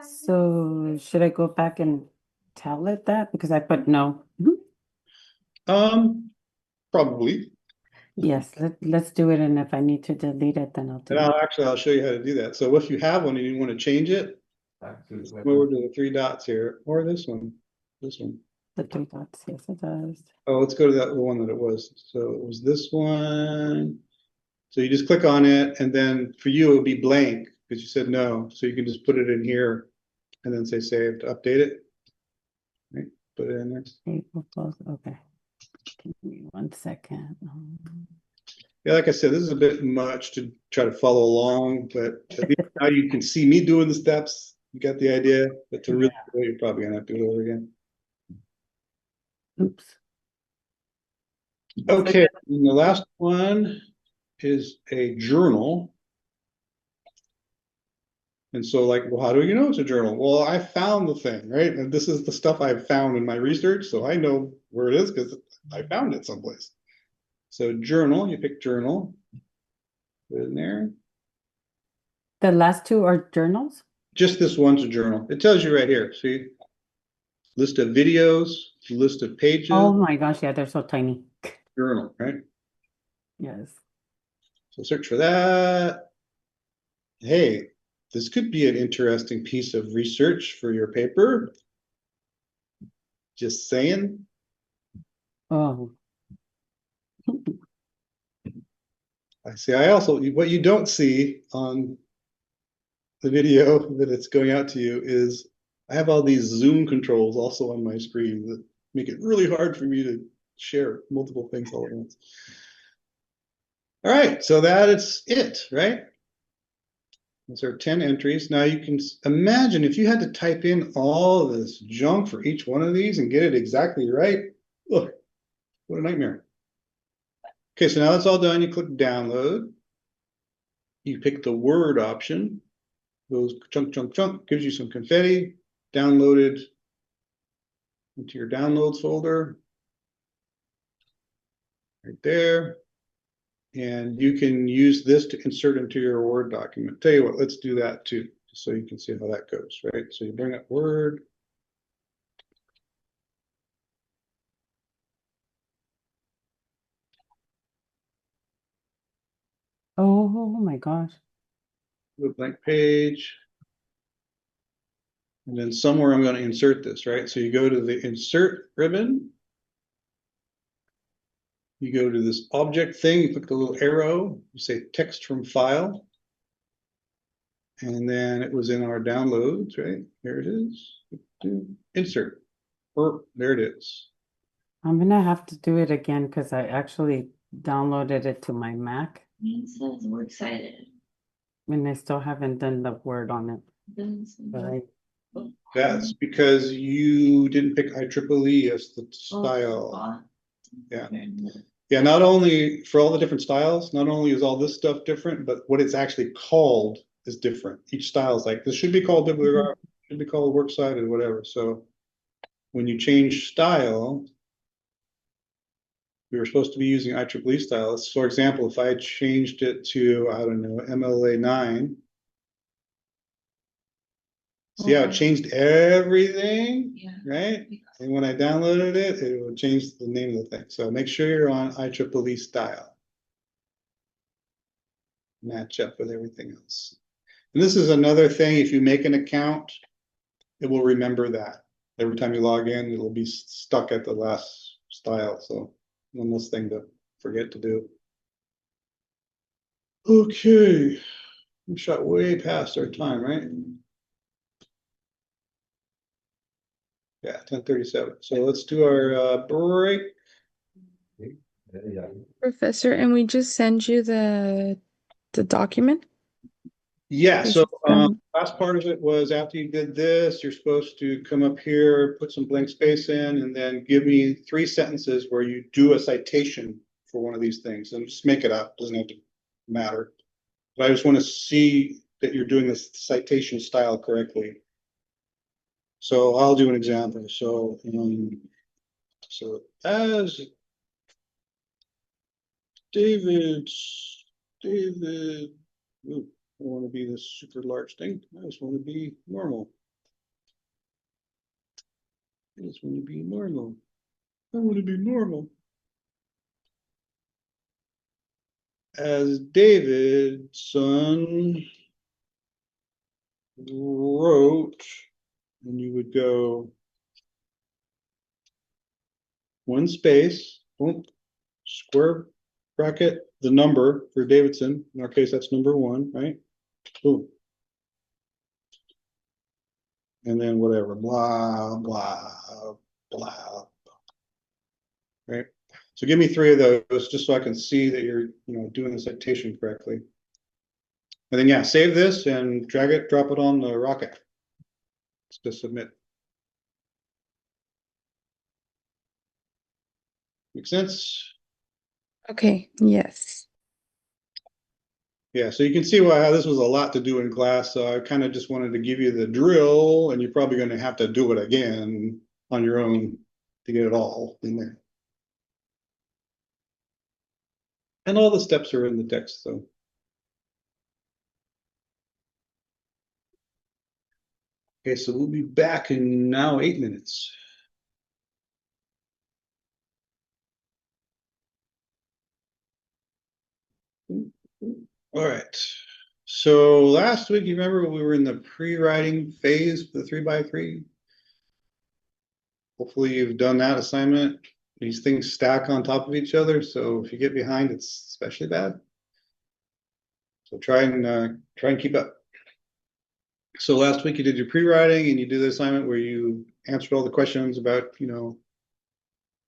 So should I go back and tell it that? Because I put no.
Probably.
Yes, let's do it. And if I need to delete it, then I'll do
And
it.
I'll show you how to do that. So if you have one and you want to change it, come over to the 3 dots here, or this one.
The 3 dots. Yes, it does.
Oh, let's go to the one that it was. So it was this one. So you just click on it, and then for you, it would be blank because you said no. So you can just put it in here and then say save to update it. Right? Put it in there.
April 12th. Okay. Give me 1 second.
Yeah, like I said, this is a bit much to try to follow along, but at least now you can see me doing the steps. You got the idea, but to really do it, you're probably gonna have to do it over again.
Oops.
Okay, and the last one is a journal. And so like, well, how do you know it's a journal? Well, I found the thing, right? And this is the stuff I've found in my research. So I know where it is because I found it someplace. So journal, you pick journal, put it in there.
The last 2 are journals?
Just this one's a journal. It tells you right here. See, list of videos, list of pages,
Oh my gosh, yeah, they're so tiny.
journal, right?
Yes.
So search for that. Hey, this could be an interesting piece of research for your paper. Just saying.
Oh,
I see. I also, what you don't see on the video that it's going out to you is I have all these Zoom controls also on my screen that make it really hard for me to share multiple things all at once. All right, so that is it, right? Those are 10 entries. Now you can imagine if you had to type in all this junk for each one of these and get it exactly right. Look, what a nightmare. Okay, so now that's all done. You click download. You pick the Word option. Goes chunk, chunk, chunk, gives you some confetti, downloaded into your downloads folder. Right there. And you can use this to insert into your Word document. Tell you what, let's do that too, just so you can see how that goes, right? So you bring up Word.
Oh my gosh.
A blank page. And then somewhere I'm going to insert this, right? So you go to the insert ribbon. You go to this object thing, you click the little arrow, you say text from file. And then it was in our downloads, right? There it is. Insert. There it is.
I'm gonna have to do it again because I actually downloaded it to my Mac
It says we're excited.
and I still haven't done the Word on it. But I,
That's because you didn't pick IEEE as the
Oh,
style. Yeah.
Okay.
Yeah, not only for all the different styles, not only is all this stuff different, but what it's actually called is different. Each style is like, this should be called bibliographic, should be called works cited, whatever. So when you change style, we were supposed to be using IEEE styles. For example, if I changed it to, I don't know, MLA 9, see how it changed everything,
Yeah.
right? And when I downloaded it, it would change the name of the thing. So make sure you're on IEEE style. Match up with everything else. And this is another thing, if you make an account, it will remember that. Every time you log in, it'll be stuck at the last style. So one less thing to forget to do. Okay, we shot way past our time, right? Yeah, 10:37. So let's do our break.
Professor, and we just send you the document?
Yeah,
This
so
is from-
last part of it was after you did this, you're supposed to come up here, put some blank space in, and then give me 3 sentences where you do a citation for one of these things, and just make it up, doesn't have to matter. But I just want to see that you're doing this citation style correctly. So I'll do an example. So as David, ooh, I don't want to be this super large thing. I just want to be normal. I just want to be normal. I want to be normal. As David's son wrote, and you would go one space, boom, square bracket, the number for Davidson. In our case, that's number 1, right? Boom. And then whatever, blah, blah, blah. Right? So give me 3 of those just so I can see that you're, doing the citation correctly. And then, yeah, save this and drag it, drop it on the rocket to submit. Make sense?
Okay, yes.
Yeah, so you can see how this was a lot to do in class. So I kind of just wanted to give you the drill, and you're probably going to have to do it again on your own to get it all in there. And all the steps are in the text, so. Okay, so we'll be back in now 8 minutes. All right. So last week, you remember we were in the pre-writing phase of the 3x3? Hopefully you've done that assignment. These things stack on top of each other, so if you get behind, it's especially bad. So try and keep up. So last week you did your pre-writing and you did the assignment where you answered all the questions about,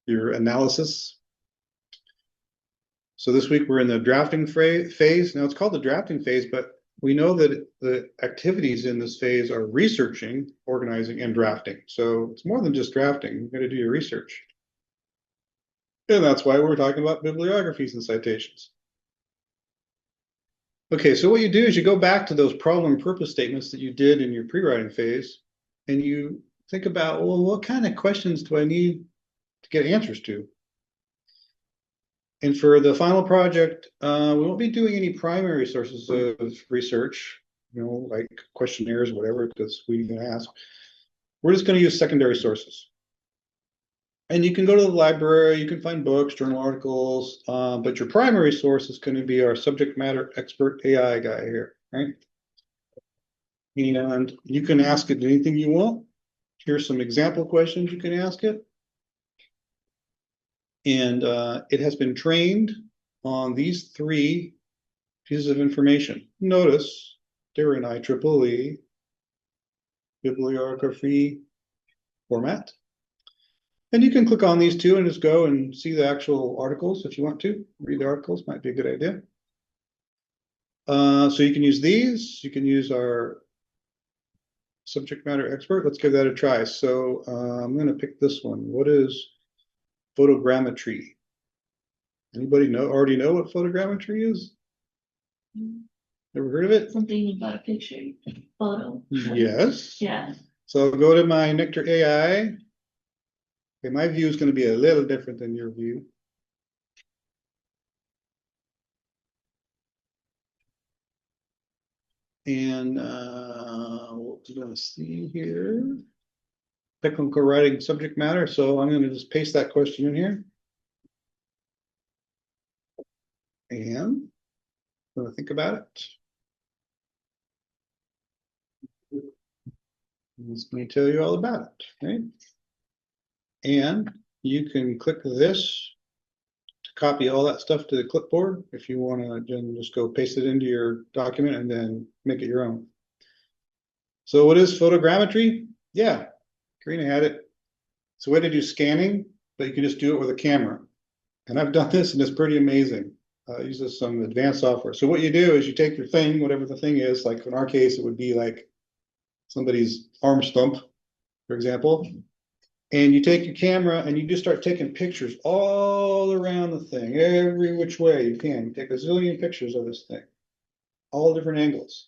your analysis. So this week we're in the drafting phase. Now it's called the drafting phase, but we know that the activities in this phase are researching, organizing, and drafting. So it's more than just drafting. You've got to do your research. And that's why we're talking about bibliographies and citations. Okay, so what you do is you go back to those problem purpose statements that you did in your pre-writing phase, and you think about, well, what kind of questions do I need to get answers to? And for the final project, we won't be doing any primary sources of research, like questionnaires, whatever, because we can ask. We're just going to use secondary sources. And you can go to the library, you can find books, journal articles, but your primary source is going to be our subject matter expert AI guy here, right? And you can ask it anything you want. Here's some example questions you can ask it. And it has been trained on these 3 pieces of information. Notice they're in IEEE bibliography format. And you can click on these 2 and just go and see the actual articles if you want to. Read the articles, might be a good idea. So you can use these. You can use our subject matter expert. Let's give that a try. So I'm going to pick this one. What is photogrammetry? Anybody already know what photogrammetry is? Ever heard of it?
Something about a picture, photo.
Yes.
Yeah.
So I'll go to my Nectar AI. Okay, my view is going to be a little different than your view. And what we're going to see here, technical writing subject matter. So I'm going to just paste that question in here. And I'm going to think about it. It's going to tell you all about it, right? And you can click this to copy all that stuff to the clipboard if you want to then just go paste it into your document and then make it your own. So what is photogrammetry? Yeah, Karina had it. It's a way to do scanning, but you can just do it with a camera. And I've done this and it's pretty amazing. It uses some advanced software. So what you do is you take your thing, whatever the thing is, like in our case, it would be like somebody's arm stump, for example. And you take your camera and you just start taking pictures all around the thing, every which way you can. You take a zillion pictures of this thing, all different angles.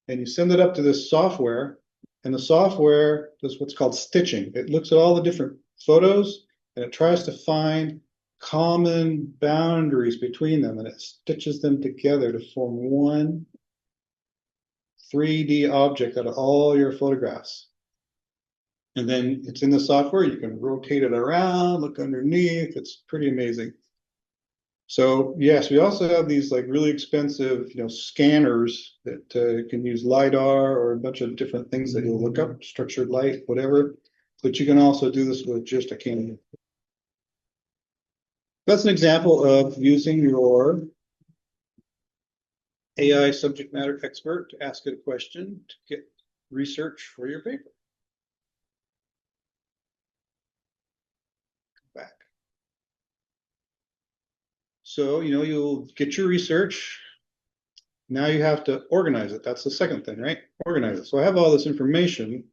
And you send it up to this software, and the software does what's called stitching. It looks at all the different photos and it tries to find common boundaries between them, and it stitches them together to form one 3D object out of all your photographs. And then it's in the software. You can rotate it around, look underneath. It's pretty amazing. So yes, we also have these like really expensive, scanners that can use LiDAR or a bunch of different things that you'll look up, structured light, whatever. But you can also do this with just a camera. That's an example of using your AI subject matter expert to ask it a question to get research for your paper. Back. So, you'll get your research. Now you have to organize it. That's the second thing, right? Organize it. So I have all this information,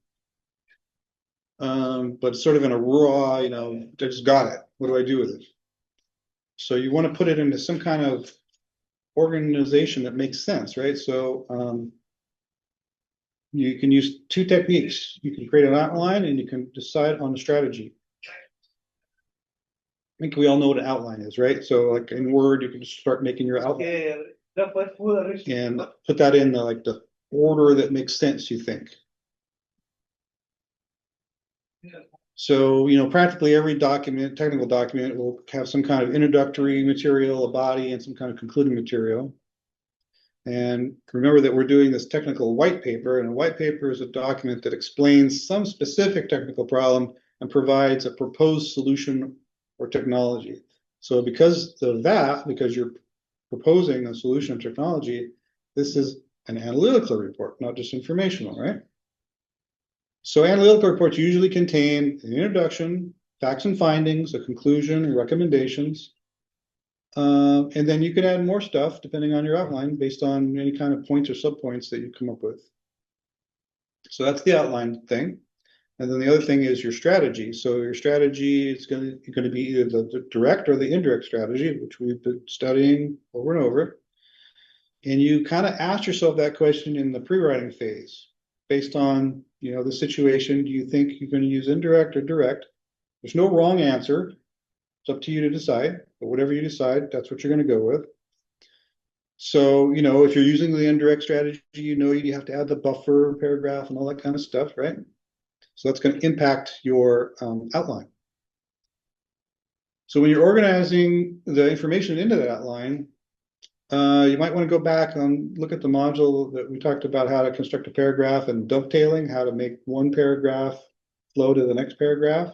but it's sort of in a raw, I just got it. What do I do with it? So you want to put it into some kind of organization that makes sense, right? So you can use 2 techniques. You can create an outline and you can decide on a strategy. I think we all know what an outline is, right? So like in Word, you can just start making your outline and put that in the order that makes sense, you think. So, practically every document, technical document, will have some kind of introductory material, a body, and some kind of concluding material. And remember that we're doing this technical white paper, and a white paper is a document that explains some specific technical problem and provides a proposed solution or technology. So because of that, because you're proposing a solution or technology, this is an analytical report, not just informational, right? So analytical reports usually contain an introduction, facts and findings, a conclusion, and recommendations. And then you can add more stuff depending on your outline based on any kind of points or subpoints that you come up with. So that's the outline thing. And then the other thing is your strategy. So your strategy is going to be either the direct or the indirect strategy, which we've been studying over and over. And you kind of ask yourself that question in the pre-writing phase, based on, the situation. Do you think you're going to use indirect or direct? There's no wrong answer. It's up to you to decide, but whatever you decide, that's what you're going to go with. So, if you're using the indirect strategy, you have to add the buffer paragraph and all that kind of stuff, right? So that's going to impact your outline. So when you're organizing the information into that outline, you might want to go back and look at the module that we talked about, how to construct a paragraph and dovetailing, how to make one paragraph flow to the next paragraph.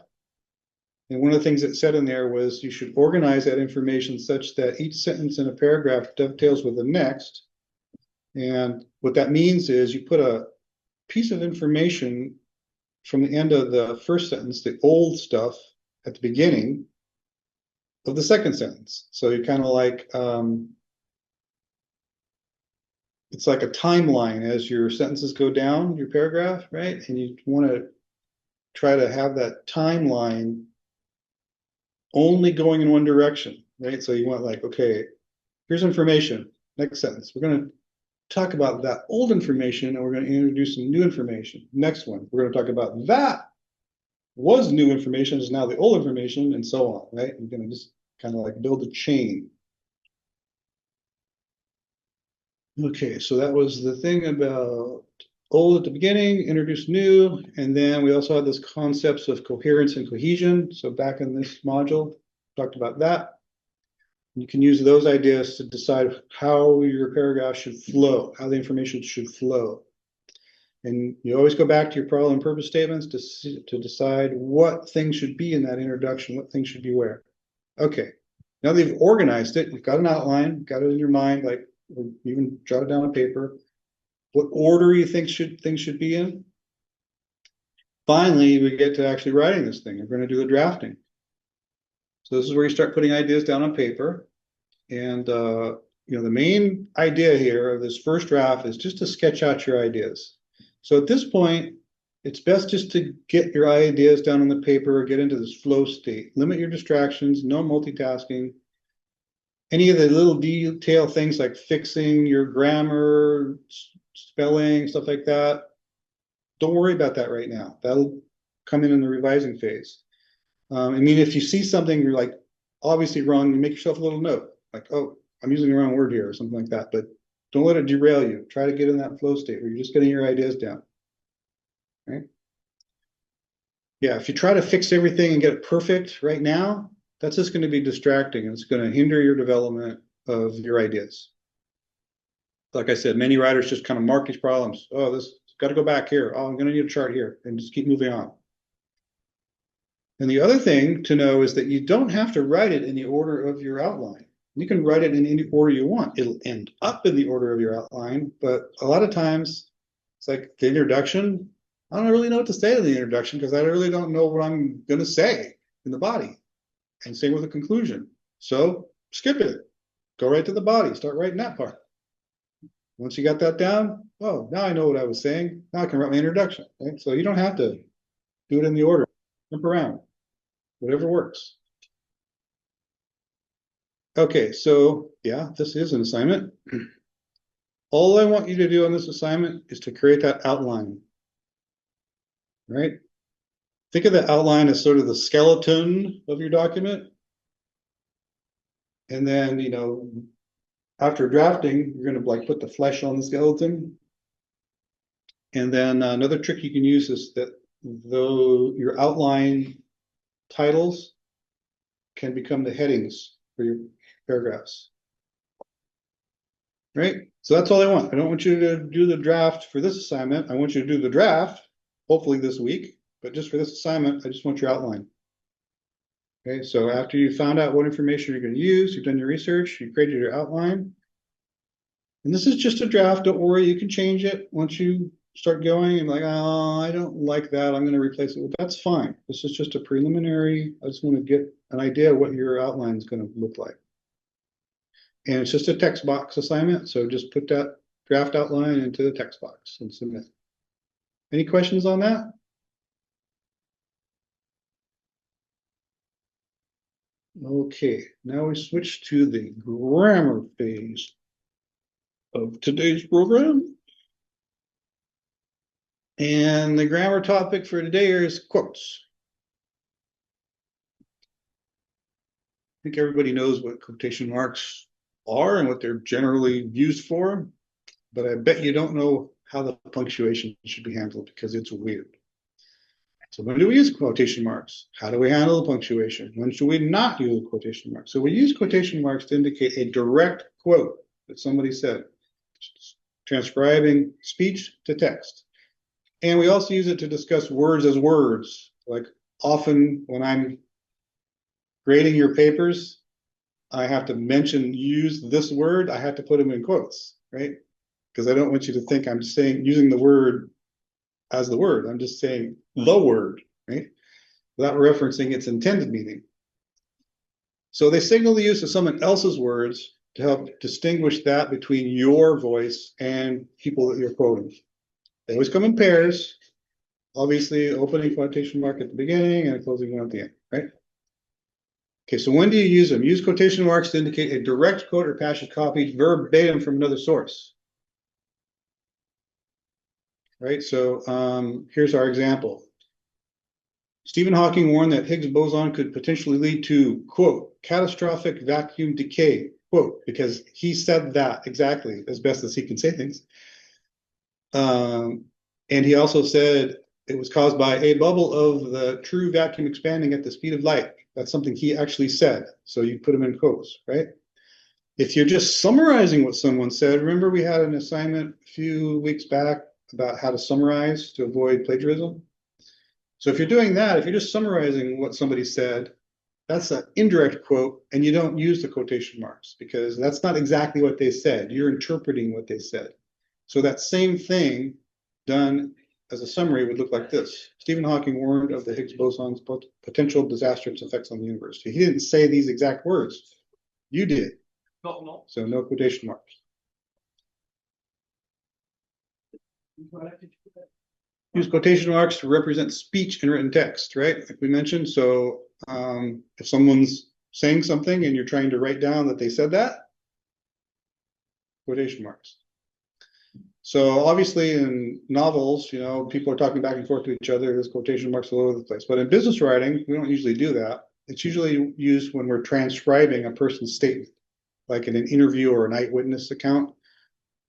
And one of the things that said in there was you should organize that information such that each sentence in a paragraph dovetails with the next. And what that means is you put a piece of information from the end of the first sentence, the old stuff, at the beginning of the second sentence. So you kind of like, it's like a timeline as your sentences go down, your paragraph, right? And you want to try to have that timeline only going in one direction, right? So you want like, okay, here's information, next sentence. We're going to talk about that old information and we're going to introduce some new information. Next one, we're going to talk about that was new information is now the old information and so on, right? You're going to just kind of like build a chain. Okay, so that was the thing about old at the beginning, introduce new, and then we also had this concepts of coherence and cohesion. So back in this module, talked about that. You can use those ideas to decide how your paragraph should flow, how the information should flow. And you always go back to your problem and purpose statements to decide what things should be in that introduction, what things should be where. Okay, now that you've organized it, you've got an outline, got it in your mind, like even jot it down on paper. What order you think things should be in? Finally, we get to actually writing this thing. We're going to do the drafting. So this is where you start putting ideas down on paper. And the main idea here of this first draft is just to sketch out your ideas. So at this point, it's best just to get your ideas down on the paper, get into this flow state. Limit your distractions, no multitasking. Any of the little detail things like fixing your grammar, spelling, stuff like that, don't worry about that right now. That'll come in the revising phase. If you see something you're like obviously wrong, you make yourself a little note, like, oh, I'm using the wrong word here or something like that, but don't let it derail you. Try to get in that flow state where you're just getting your ideas down, right? Yeah, if you try to fix everything and get it perfect right now, that's just going to be distracting and it's going to hinder your development of your ideas. Like I said, many writers just kind of mark these problems. Oh, this got to go back here. Oh, I'm going to need a chart here, and just keep moving on. And the other thing to know is that you don't have to write it in the order of your outline. You can write it in any order you want. It'll end up in the order of your outline, but a lot of times it's like the introduction. I don't really know what to say in the introduction because I really don't know what I'm going to say in the body. And same with the conclusion. So skip it. Go right to the body. Start writing that part. Once you got that down, oh, now I know what I was saying. Now I can write my introduction. Right? So you don't have to do it in the order. Jump around. Whatever works. Okay, so yeah, this is an assignment. All I want you to do on this assignment is to create that outline. Right? Think of the outline as sort of the skeleton of your document. And then, after drafting, you're going to like put the flesh on the skeleton. And then another trick you can use is that though your outline titles can become the headings for your paragraphs. Right? So that's all I want. I don't want you to do the draft for this assignment. I want you to do the draft, hopefully this week, but just for this assignment, I just want your outline. Okay, so after you found out what information you're going to use, you've done your research, you created your outline, And this is just a draft, don't worry, you can change it once you start going and like, oh, I don't like that, I'm gonna replace it. That's fine. This is just a preliminary, I just wanna get an idea of what your outline is gonna look like. And it's just a text box assignment, so just put that draft outline into the text box and submit. Any questions on that? Okay, now we switch to the grammar phase of today's program. And the grammar topic for today is quotes. I think everybody knows what quotation marks are and what they're generally used for, but I bet you don't know how the punctuation should be handled because it's weird. So when do we use quotation marks? How do we handle the punctuation? When should we not use quotation marks? So we use quotation marks to indicate a direct quote that somebody said, transcribing speech to text. And we also use it to discuss words as words. Like often when I'm grading your papers, I have to use this word, I have to put them in quotes, right? Because I don't want you to think I'm saying using the word as the word. I'm just saying the word, right? Without referencing its intended meaning. So they signal the use of someone else's words to help distinguish that between your voice and people that you're quoting. They always come in pairs. Obviously, opening quotation mark at the beginning and a closing one at the end, right? Okay, so when do you use them? Use quotation marks to indicate a direct quote or passage copied verbatim from another source. Right, so here's our example. Stephen Hawking warned that Higgs boson could potentially lead to, quote, catastrophic vacuum decay, quote, because he said that exactly as best as he can say things. And he also said it was caused by a bubble of the true vacuum expanding at the speed of light. That's something he actually said. So you put them in quotes, right? If you're just summarizing what someone said, remember we had an assignment a few weeks back about how to summarize to avoid plagiarism. So if you're doing that, if you're just summarizing what somebody said, that's an indirect quote, and you don't use the quotation marks because that's not exactly what they said. You're interpreting what they said. So that same thing done as a summary would look like this. Stephen Hawking warned of the Higgs boson's potential disastrous effects on the universe. He didn't say these exact words. You did. So no quotation marks. Use quotation marks to represent speech in written text, right? Like we mentioned. So if someone's saying something and you're trying to write down that they said that, quotation marks. So obviously in novels, you know, people are talking back and forth to each other. There's quotation marks all over the place. But in business writing, we don't usually do that. It's usually used when we're transcribing a person's statement, like in an interview or an eyewitness account.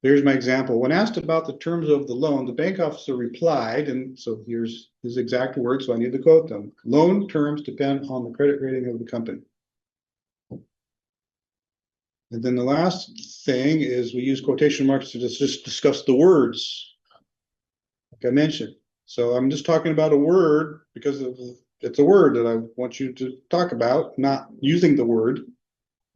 There's my example. When asked about the terms of the loan, the bank officer replied, and so here's his exact words, so I need to quote them. Loan terms depend on the credit rating of the company. And then the last thing is we use quotation marks to just discuss the words, like I mentioned. So I'm just talking about a word because it's a word that I want you to talk about, not using the word.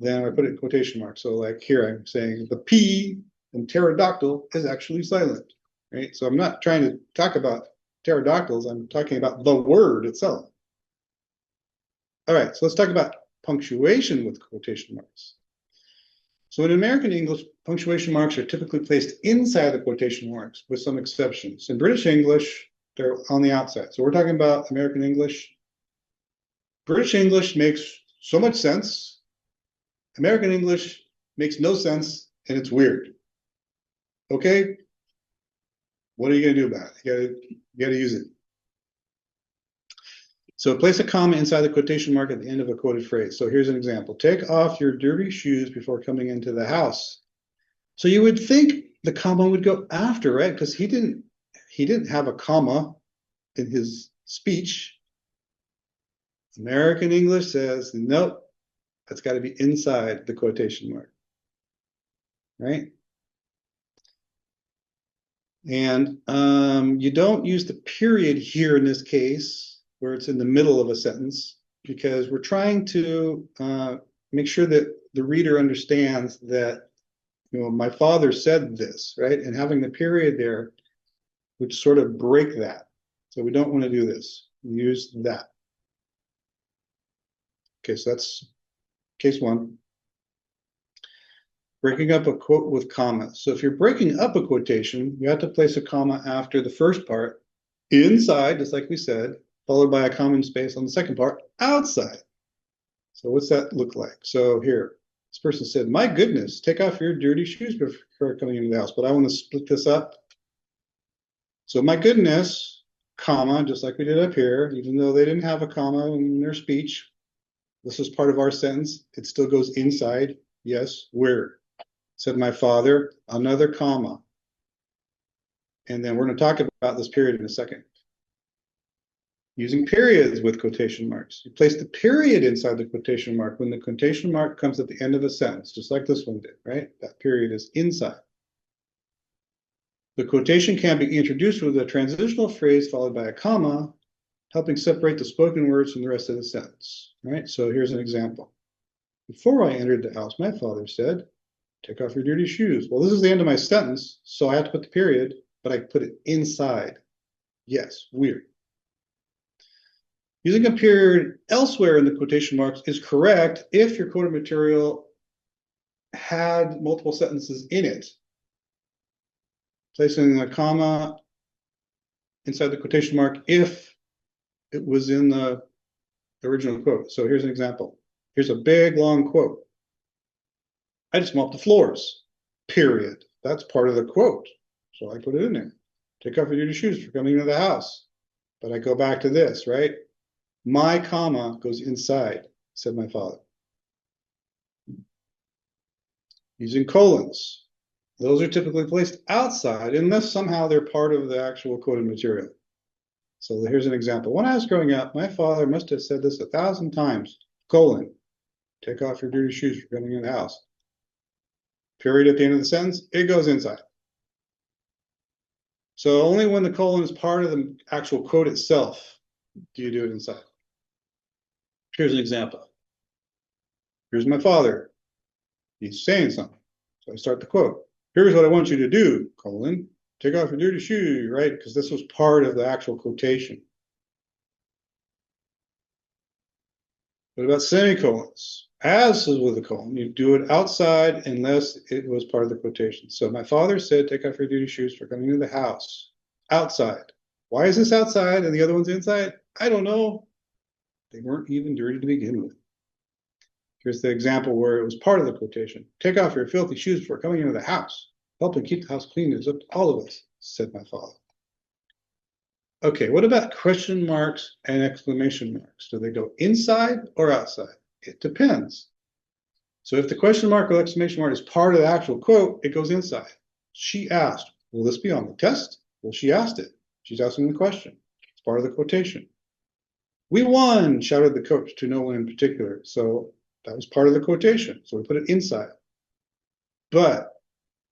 Then I put it in quotation marks. So like here I'm saying the P in pterodactyl is actually silent, right? So I'm not trying to talk about pterodactyls. I'm talking about the word itself. All right, so let's talk about punctuation with quotation marks. So in American English, punctuation marks are typically placed inside the quotation marks with some exceptions. In British English, they're on the outside. So we're talking about American English. British English makes so much sense. American English makes no sense and it's weird. Okay, what are you going to do about it? You got to use it. So place a comma inside the quotation mark at the end of a quoted phrase. So here's an example. Take off your dirty shoes before coming into the house. So you would think the comma would go after, right? Because he didn't have a comma in his speech. American English says, nope, that's got to be inside the quotation mark, right? And you don't use the period here in this case, where it's in the middle of a sentence, because we're trying to make sure that the reader understands that my father said this, right? And having the period there would sort of break that. So we don't want to do this. We use that. Okay, so that's case one. Breaking up a quote with commas. So if you're breaking up a quotation, you have to place a comma after the first part, inside, just like we said, followed by a common space on the second part, outside. So what's that look like? So here, this person said, my goodness, take off your dirty shoes before coming into the house. But I want to split this up. So my goodness, comma, just like we did up here, even though they didn't have a comma in their speech, this is part of our sentence. It still goes inside. Yes, where? Said my father, another comma. And then we're going to talk about this period in a second. Using periods with quotation marks. You place the period inside the quotation mark when the quotation mark comes at the end of a sentence, just like this one did, right? That period is inside. The quotation can be introduced with a transitional phrase followed by a comma, helping separate the spoken words from the rest of the sentence, right? So here's an example. Before I entered the house, my father said, take off your dirty shoes. Well, this is the end of my sentence, so I have to put the period, but I put it inside. Yes, weird. Using a period elsewhere in the quotation marks is correct if your quoted material had multiple sentences in it. Placing a comma inside the quotation mark if it was in the original quote. So here's an example. Here's a big, long quote. I just mopped the floors, period. That's part of the quote. So I put it in there. Take off your dirty shoes for coming into the house. But I go back to this, right? My comma goes inside, said my father. Using colons. Those are typically placed outside unless somehow they're part of the actual quoted material. So here's an example. When I was growing up, my father must have said this 1,000 times, colon, take off your dirty shoes for coming in the house. Period at the end of the sentence, it goes inside. So only when the colon is part of the actual quote itself do you do it inside. Here's an example. Here's my father. He's saying something. So I start the quote. Here's what I want you to do, colon. Take off your dirty shoe, right? Because this was part of the actual quotation. What about semicolons? As is with a colon, you do it outside unless it was part of the quotation. So my father said, take off your dirty shoes for coming into the house. Outside. Why is this outside and the other one's inside? I don't know. They weren't even dirty to begin with. Here's the example where it was part of the quotation. Take off your filthy shoes before coming into the house. Helping keep the house clean is up to all of us, said my father. Okay, what about question marks and exclamation marks? Do they go inside or outside? It depends. So if the question mark or exclamation mark is part of the actual quote, it goes inside. She asked, will this be on the test? Well, she asked it. She's asking the question. It's part of the quotation. We won, shouted the coach to no one in particular. So that was part of the quotation. So we put it inside. But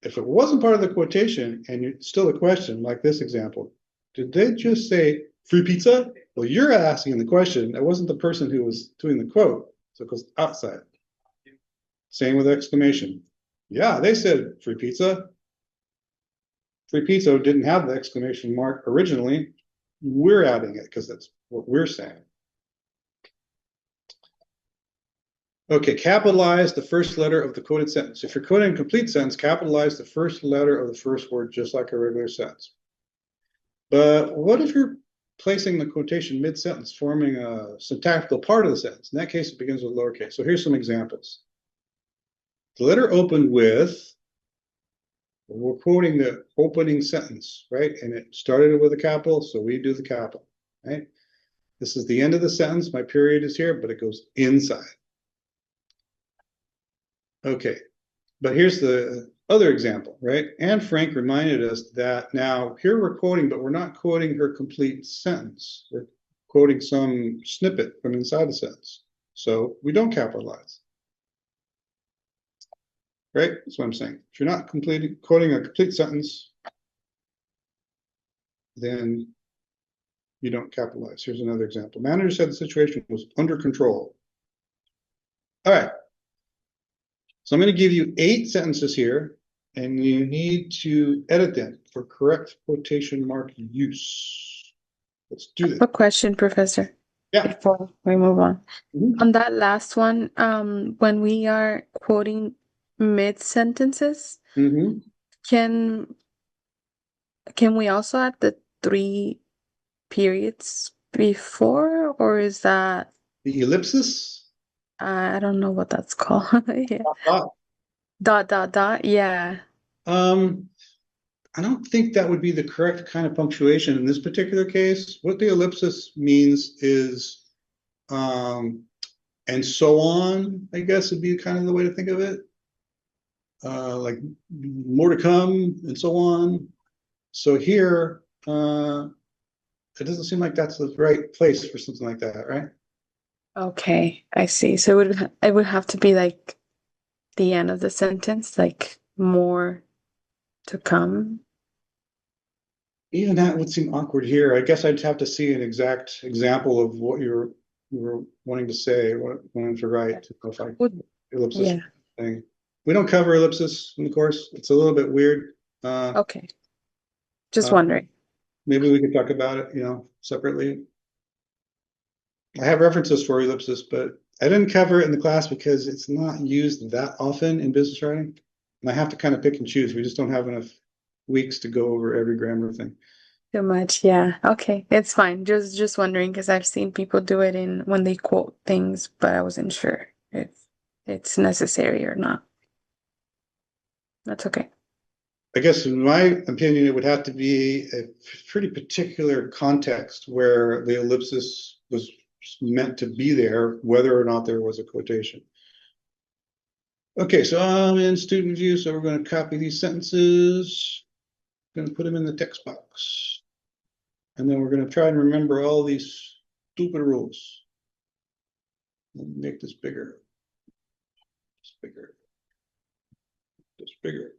if it wasn't part of the quotation and it's still a question, like this example, did they just say free pizza? Well, you're asking the question. That wasn't the person who was doing the quote. So it goes outside. Same with exclamation. Yeah, they said free pizza. Free pizza didn't have the exclamation mark originally. We're adding it because that's what we're saying. Okay, capitalize the first letter of the quoted sentence. If you're quoting a complete sentence, capitalize the first letter of the first word just like a regular sentence. But what if you're placing the quotation mid-sentence, forming a syntactical part of the sentence? In that case, it begins with lowercase. So here's some examples. The letter opened with, we're quoting the opening sentence, right? And it started with a capital, so we do the capital, right? This is the end of the sentence. My period is here, but it goes inside. Okay, but here's the other example, right? Anne Frank reminded us that now here we're quoting, but we're not quoting her complete sentence. We're quoting some snippet from inside the sentence. So we don't capitalize. Right? That's what I'm saying. If you're not quoting a complete sentence, then you don't capitalize. Here's another example. Manager said the situation was under control. All right. So I'm going to give you 8 sentences here, and you need to edit them for correct quotation mark use. Let's do this.
A question, Professor,
Yeah.
before we move on.
Mhm.
On that last one, when we are quoting mid sentences,
Mhm.
can we also add the 3 periods before, or is that
The ellipsis.
I don't know what that's called. Yeah.
Dot,
Dot dot dot. Yeah.
Um, I don't think that would be the correct kind of punctuation in this particular case. What the ellipsis means is, and so on, I guess would be kind of the way to think of it. Like more to come and so on. So here, it doesn't seem like that's the right place for something like that, right?
Okay, I see. So it would have to be like the end of the sentence, like more to come.
Even that would seem awkward here. I guess I'd have to see an exact example of what you were wanting to say, what wanting to write, to know if I
Would
ellipsis
yeah.
thing. We don't cover ellipsis in the course. It's a little bit weird.
Okay. Just
Uh,
wondering.
maybe we could talk about it, separately. I have references for ellipsis, but I didn't cover it in the class because it's not used that often in business writing. And I have to kind of pick and choose. We just don't have enough weeks to go over every grammar thing.
Too much, yeah. Okay, it's fine. Just wondering because I've seen people do it in when they quote things, but I wasn't sure if it's necessary or not. That's okay.
I guess in my opinion, it would have to be a pretty particular context where the ellipsis was meant to be there, whether or not there was a quotation. Okay, so I'm in student view, so we're going to copy these sentences, going to put them in the text box. And then we're going to try and remember all these stupid rules. Let me make this bigger. This bigger. This bigger.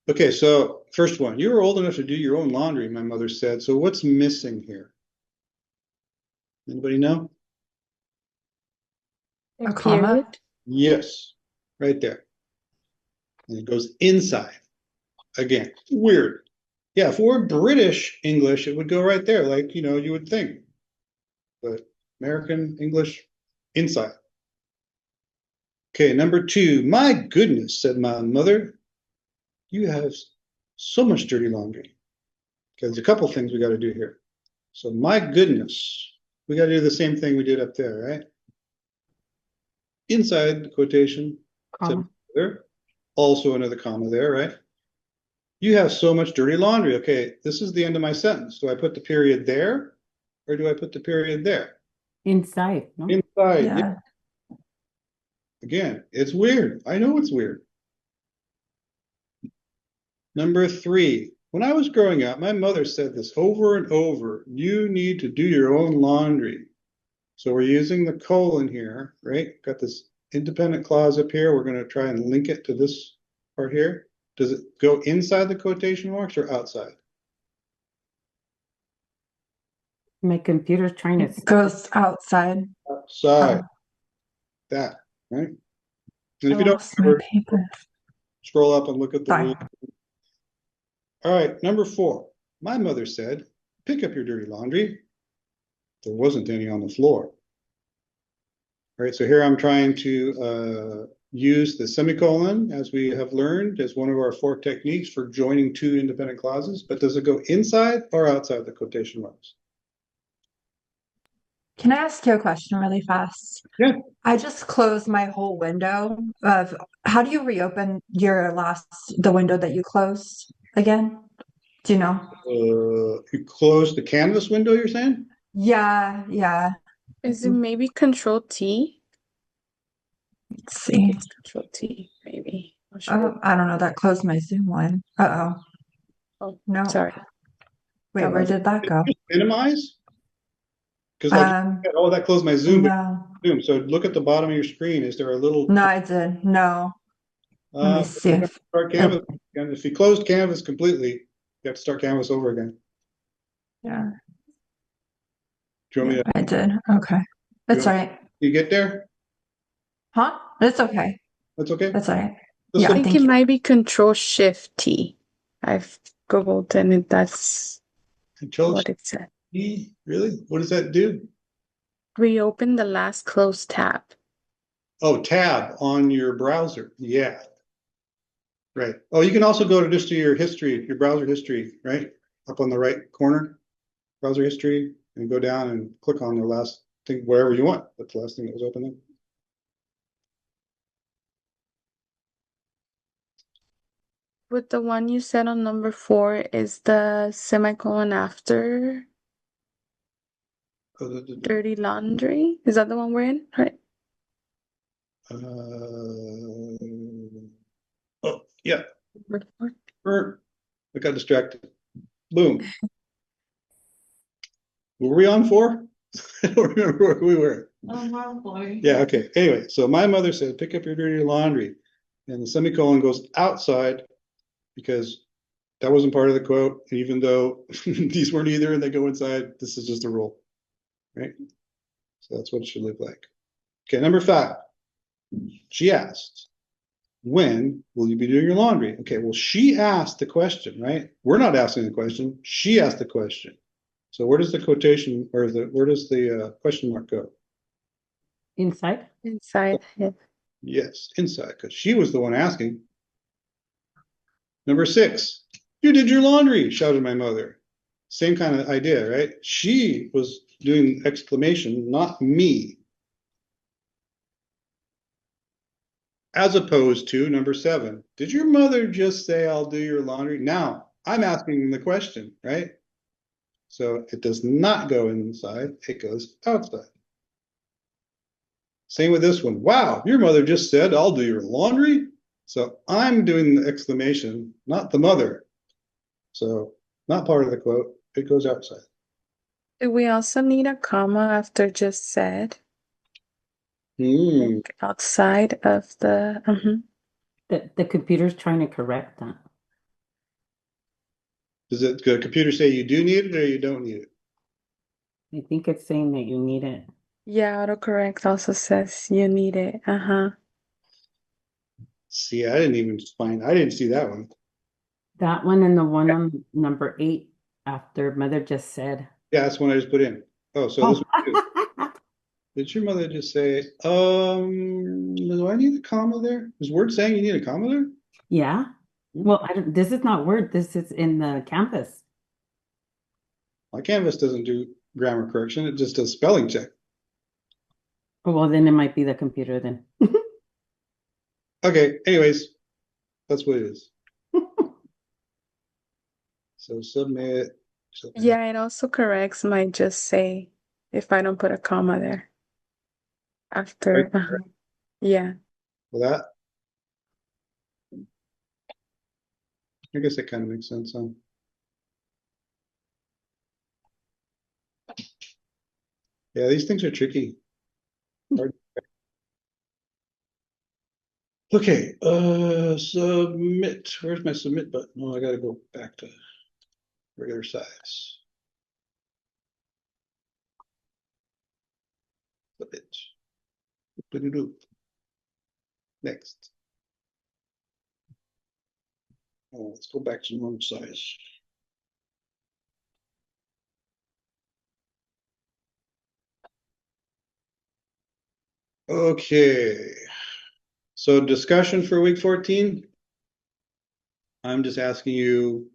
Okay, so first one, you were old enough to do your own laundry, my mother said. So what's missing here? Anybody know?
A comma?
Period.
Yes, right there. And it goes inside. Again, weird. Yeah, for British English, it would go right there, like, you would think. But American English, inside. Okay, number 2. My goodness, said my mother. You have so much dirty laundry. Okay, there's a couple things we got to do here. So, my goodness, we got to do the same thing we did up there, right? Inside the quotation,
Comma.
there, also another comma there, right? You have so much dirty laundry. Okay, this is the end of my sentence. Do I put the period there or do I put the period there?
Inside, no?
Inside.
Yeah.
Again, it's weird. I know it's weird. Number 3. When I was growing up, my mother said this over and over. You need to do your own laundry. So we're using the colon here, right? Got this independent clause up here. We're going to try and link it to this part here. Does it go inside the quotation marks or outside?
My computer's trying to
It goes outside.
Outside.
Oh,
That, right? And
I
if you don't
lost my
remember,
paper.
scroll up and look at the
Sorry.
rule. All right, number 4. My mother said, pick up your dirty laundry. There wasn't any on the floor. All right, so here I'm trying to use the semicolon, as we have learned, as one of our 4 techniques for joining 2 independent clauses. But does it go inside or outside the quotation marks?
Can I ask you a question really fast?
Yeah.
I just closed my whole window of how do you reopen the window that you closed again? Do you know?
You close the canvas window, you're saying?
Yeah, yeah.
Is it maybe Control T?
Let's
I think
see.
it's Control T, maybe. Not sure.
Oh, I don't know. That closed my Zoom one. Uh-oh.
Oh,
No.
sorry.
Wait,
That
where
was
did that go?
Minimize? Because that closed my Zoom.
No.
Zoom. So look at the bottom of your screen. Is there a little
No, I did. No. Let me see if
start canvas? And if you closed canvas completely, you have to start canvas over again.
yeah,
Do you want me
I did. Okay. That's
to,
right.
you get there?
Huh? That's okay.
That's okay?
That's all right.
Let's
Yeah,
I
look-
think
thank
it
you.
might be Control Shift T. I've Googled and that's
Control
what it said.
E, really? What does that do?
Reopen the last closed tab.
Oh, tab on your browser. Yeah. Right. Oh, you can also go to just to your history, your browser history, right? Up on the right corner, browser history, and go down and click on the last thing, wherever you want. That's the last thing that was open there.
With the one you said on number 4, is the semicolon after
Oh,
dirty laundry? Is that the one we're in? Right.
oh, yeah.
Number 4.
I got distracted. Boom. Were we on 4? I don't remember where we were.
Round four.
Yeah, okay. Anyway, so my mother said, pick up your dirty laundry. And the semicolon goes outside because that wasn't part of the quote. And even though these weren't either and they go inside, this is just a rule. Right? So that's what it should look like. Okay, number 5. She asked, when will you be doing your laundry? Okay, well, she asked the question, right? We're not asking the question. She asked the question. So where does the quotation or where does the question mark go?
Inside?
Inside. Yeah.
Yes, inside, because she was the one asking. Number 6, you did your laundry, shouted my mother. Same kind of idea, right? She was doing exclamation, not me. As opposed to number 7, did your mother just say, I'll do your laundry? Now, I'm asking the question, right? So it does not go inside, it goes outside. Same with this one. Wow, your mother just said, I'll do your laundry. So I'm doing the exclamation, not the mother. So not part of the quote, it goes outside.
Do we also need a comma after just said?
Hmm.
Like outside of the.
The computer's trying to correct that.
Does the computer say you do need it or you don't need it?
I think it's saying that you need it.
Yeah, autocorrect also says you need it.
See, I didn't see that one.
That one and the one on number 8 after mother just said.
Yeah, that's one I just put in. Oh, so this one too. Did your mother just say, do I need a comma there? Is Word saying you need a comma there?
Yeah. Well, this is not Word. This is in the Canvas.
My Canvas doesn't do grammar correction, it just does spelling check.
Oh, well, then it might be the computer then.
Okay, anyways, that's what it is. So submit.
Yeah, it also corrects my just say if I don't put a comma there. After. Yeah.
For that. I guess that kind of makes sense, huh? Yeah, these things are tricky. Hard. Okay, submit. Where's my submit button? Oh, I gotta go back to regular size. Submit. Do-do-do. Next. Oh, let's go back to normal size. Okay. So discussion for week 14. I'm just asking you,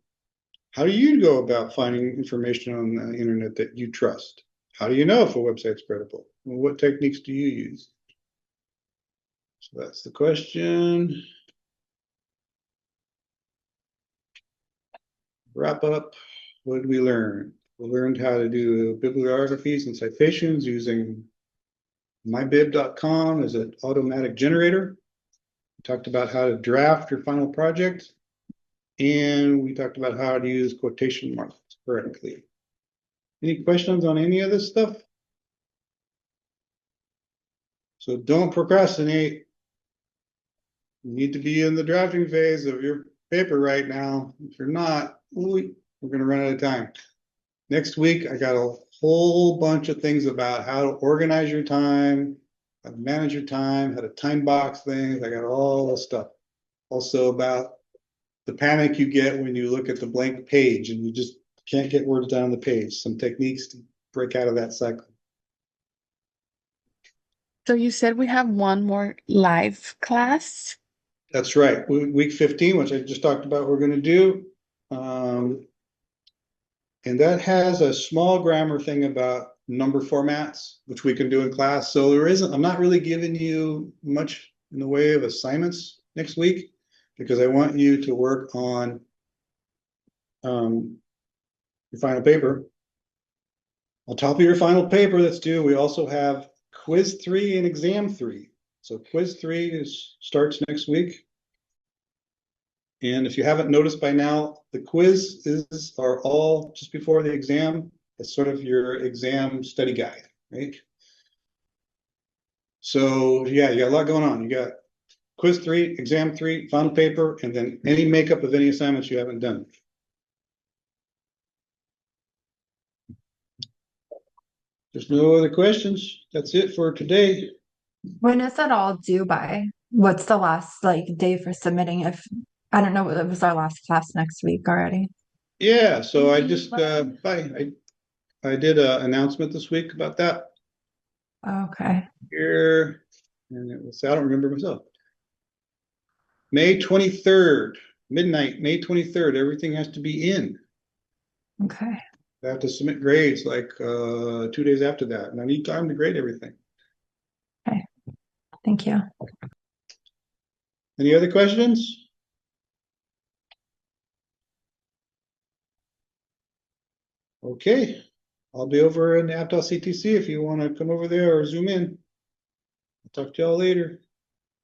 how do you go about finding information on the internet that you trust? How do you know if a website's credible? What techniques do you use? So that's the question. Wrap up. What did we learn? We learned how to do bibliographies and citations using mybib.com as an automatic generator. We talked about how to draft your final project. And we talked about how to use quotation marks correctly. Any questions on any of this stuff? So don't procrastinate. You need to be in the drafting phase of your paper right now. If you're not, we're going to run out of time. Next week, I got a whole bunch of things about how to organize your time, how to manage your time, how to time box things. I got all the stuff. Also about the panic you get when you look at the blank page and you just can't get words down on the page. Some techniques to break out of that cycle.
So you said we have one more live class?
That's right. Week 15, which I just talked about, we're going to do. And that has a small grammar thing about number formats, which we can do in class. So I'm not really giving you much in the way of assignments next week because I want you to work on your final paper. On top of your final paper that's due, we also have quiz 3 and exam 3. So quiz 3 starts next week. And if you haven't noticed by now, the quizzes are all just before the exam. It's sort of your exam study guide, right? So yeah, you got a lot going on. You got quiz 3, exam 3, final paper, and then any makeup of any assignments you haven't done. There's no other questions. That's it for today.
When is it all due by? What's the last like day for submitting? If I don't know, it was our last class next week already.
Yeah, so I just I did an announcement this week about that
Okay.
here, and it was I don't remember myself. May 23rd, midnight, May 23rd, everything has to be in.
Okay.
I have to submit grades like 2 days after that, and I need time to grade everything.
Thank you.
Any other questions? Okay, I'll be over in Aptos CTC if you want to come over there or zoom in. I'll talk to y'all later.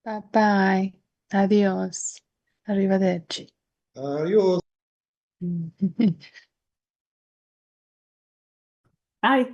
Bye-bye. Adios. Arrivederci.
Adios.
Hi.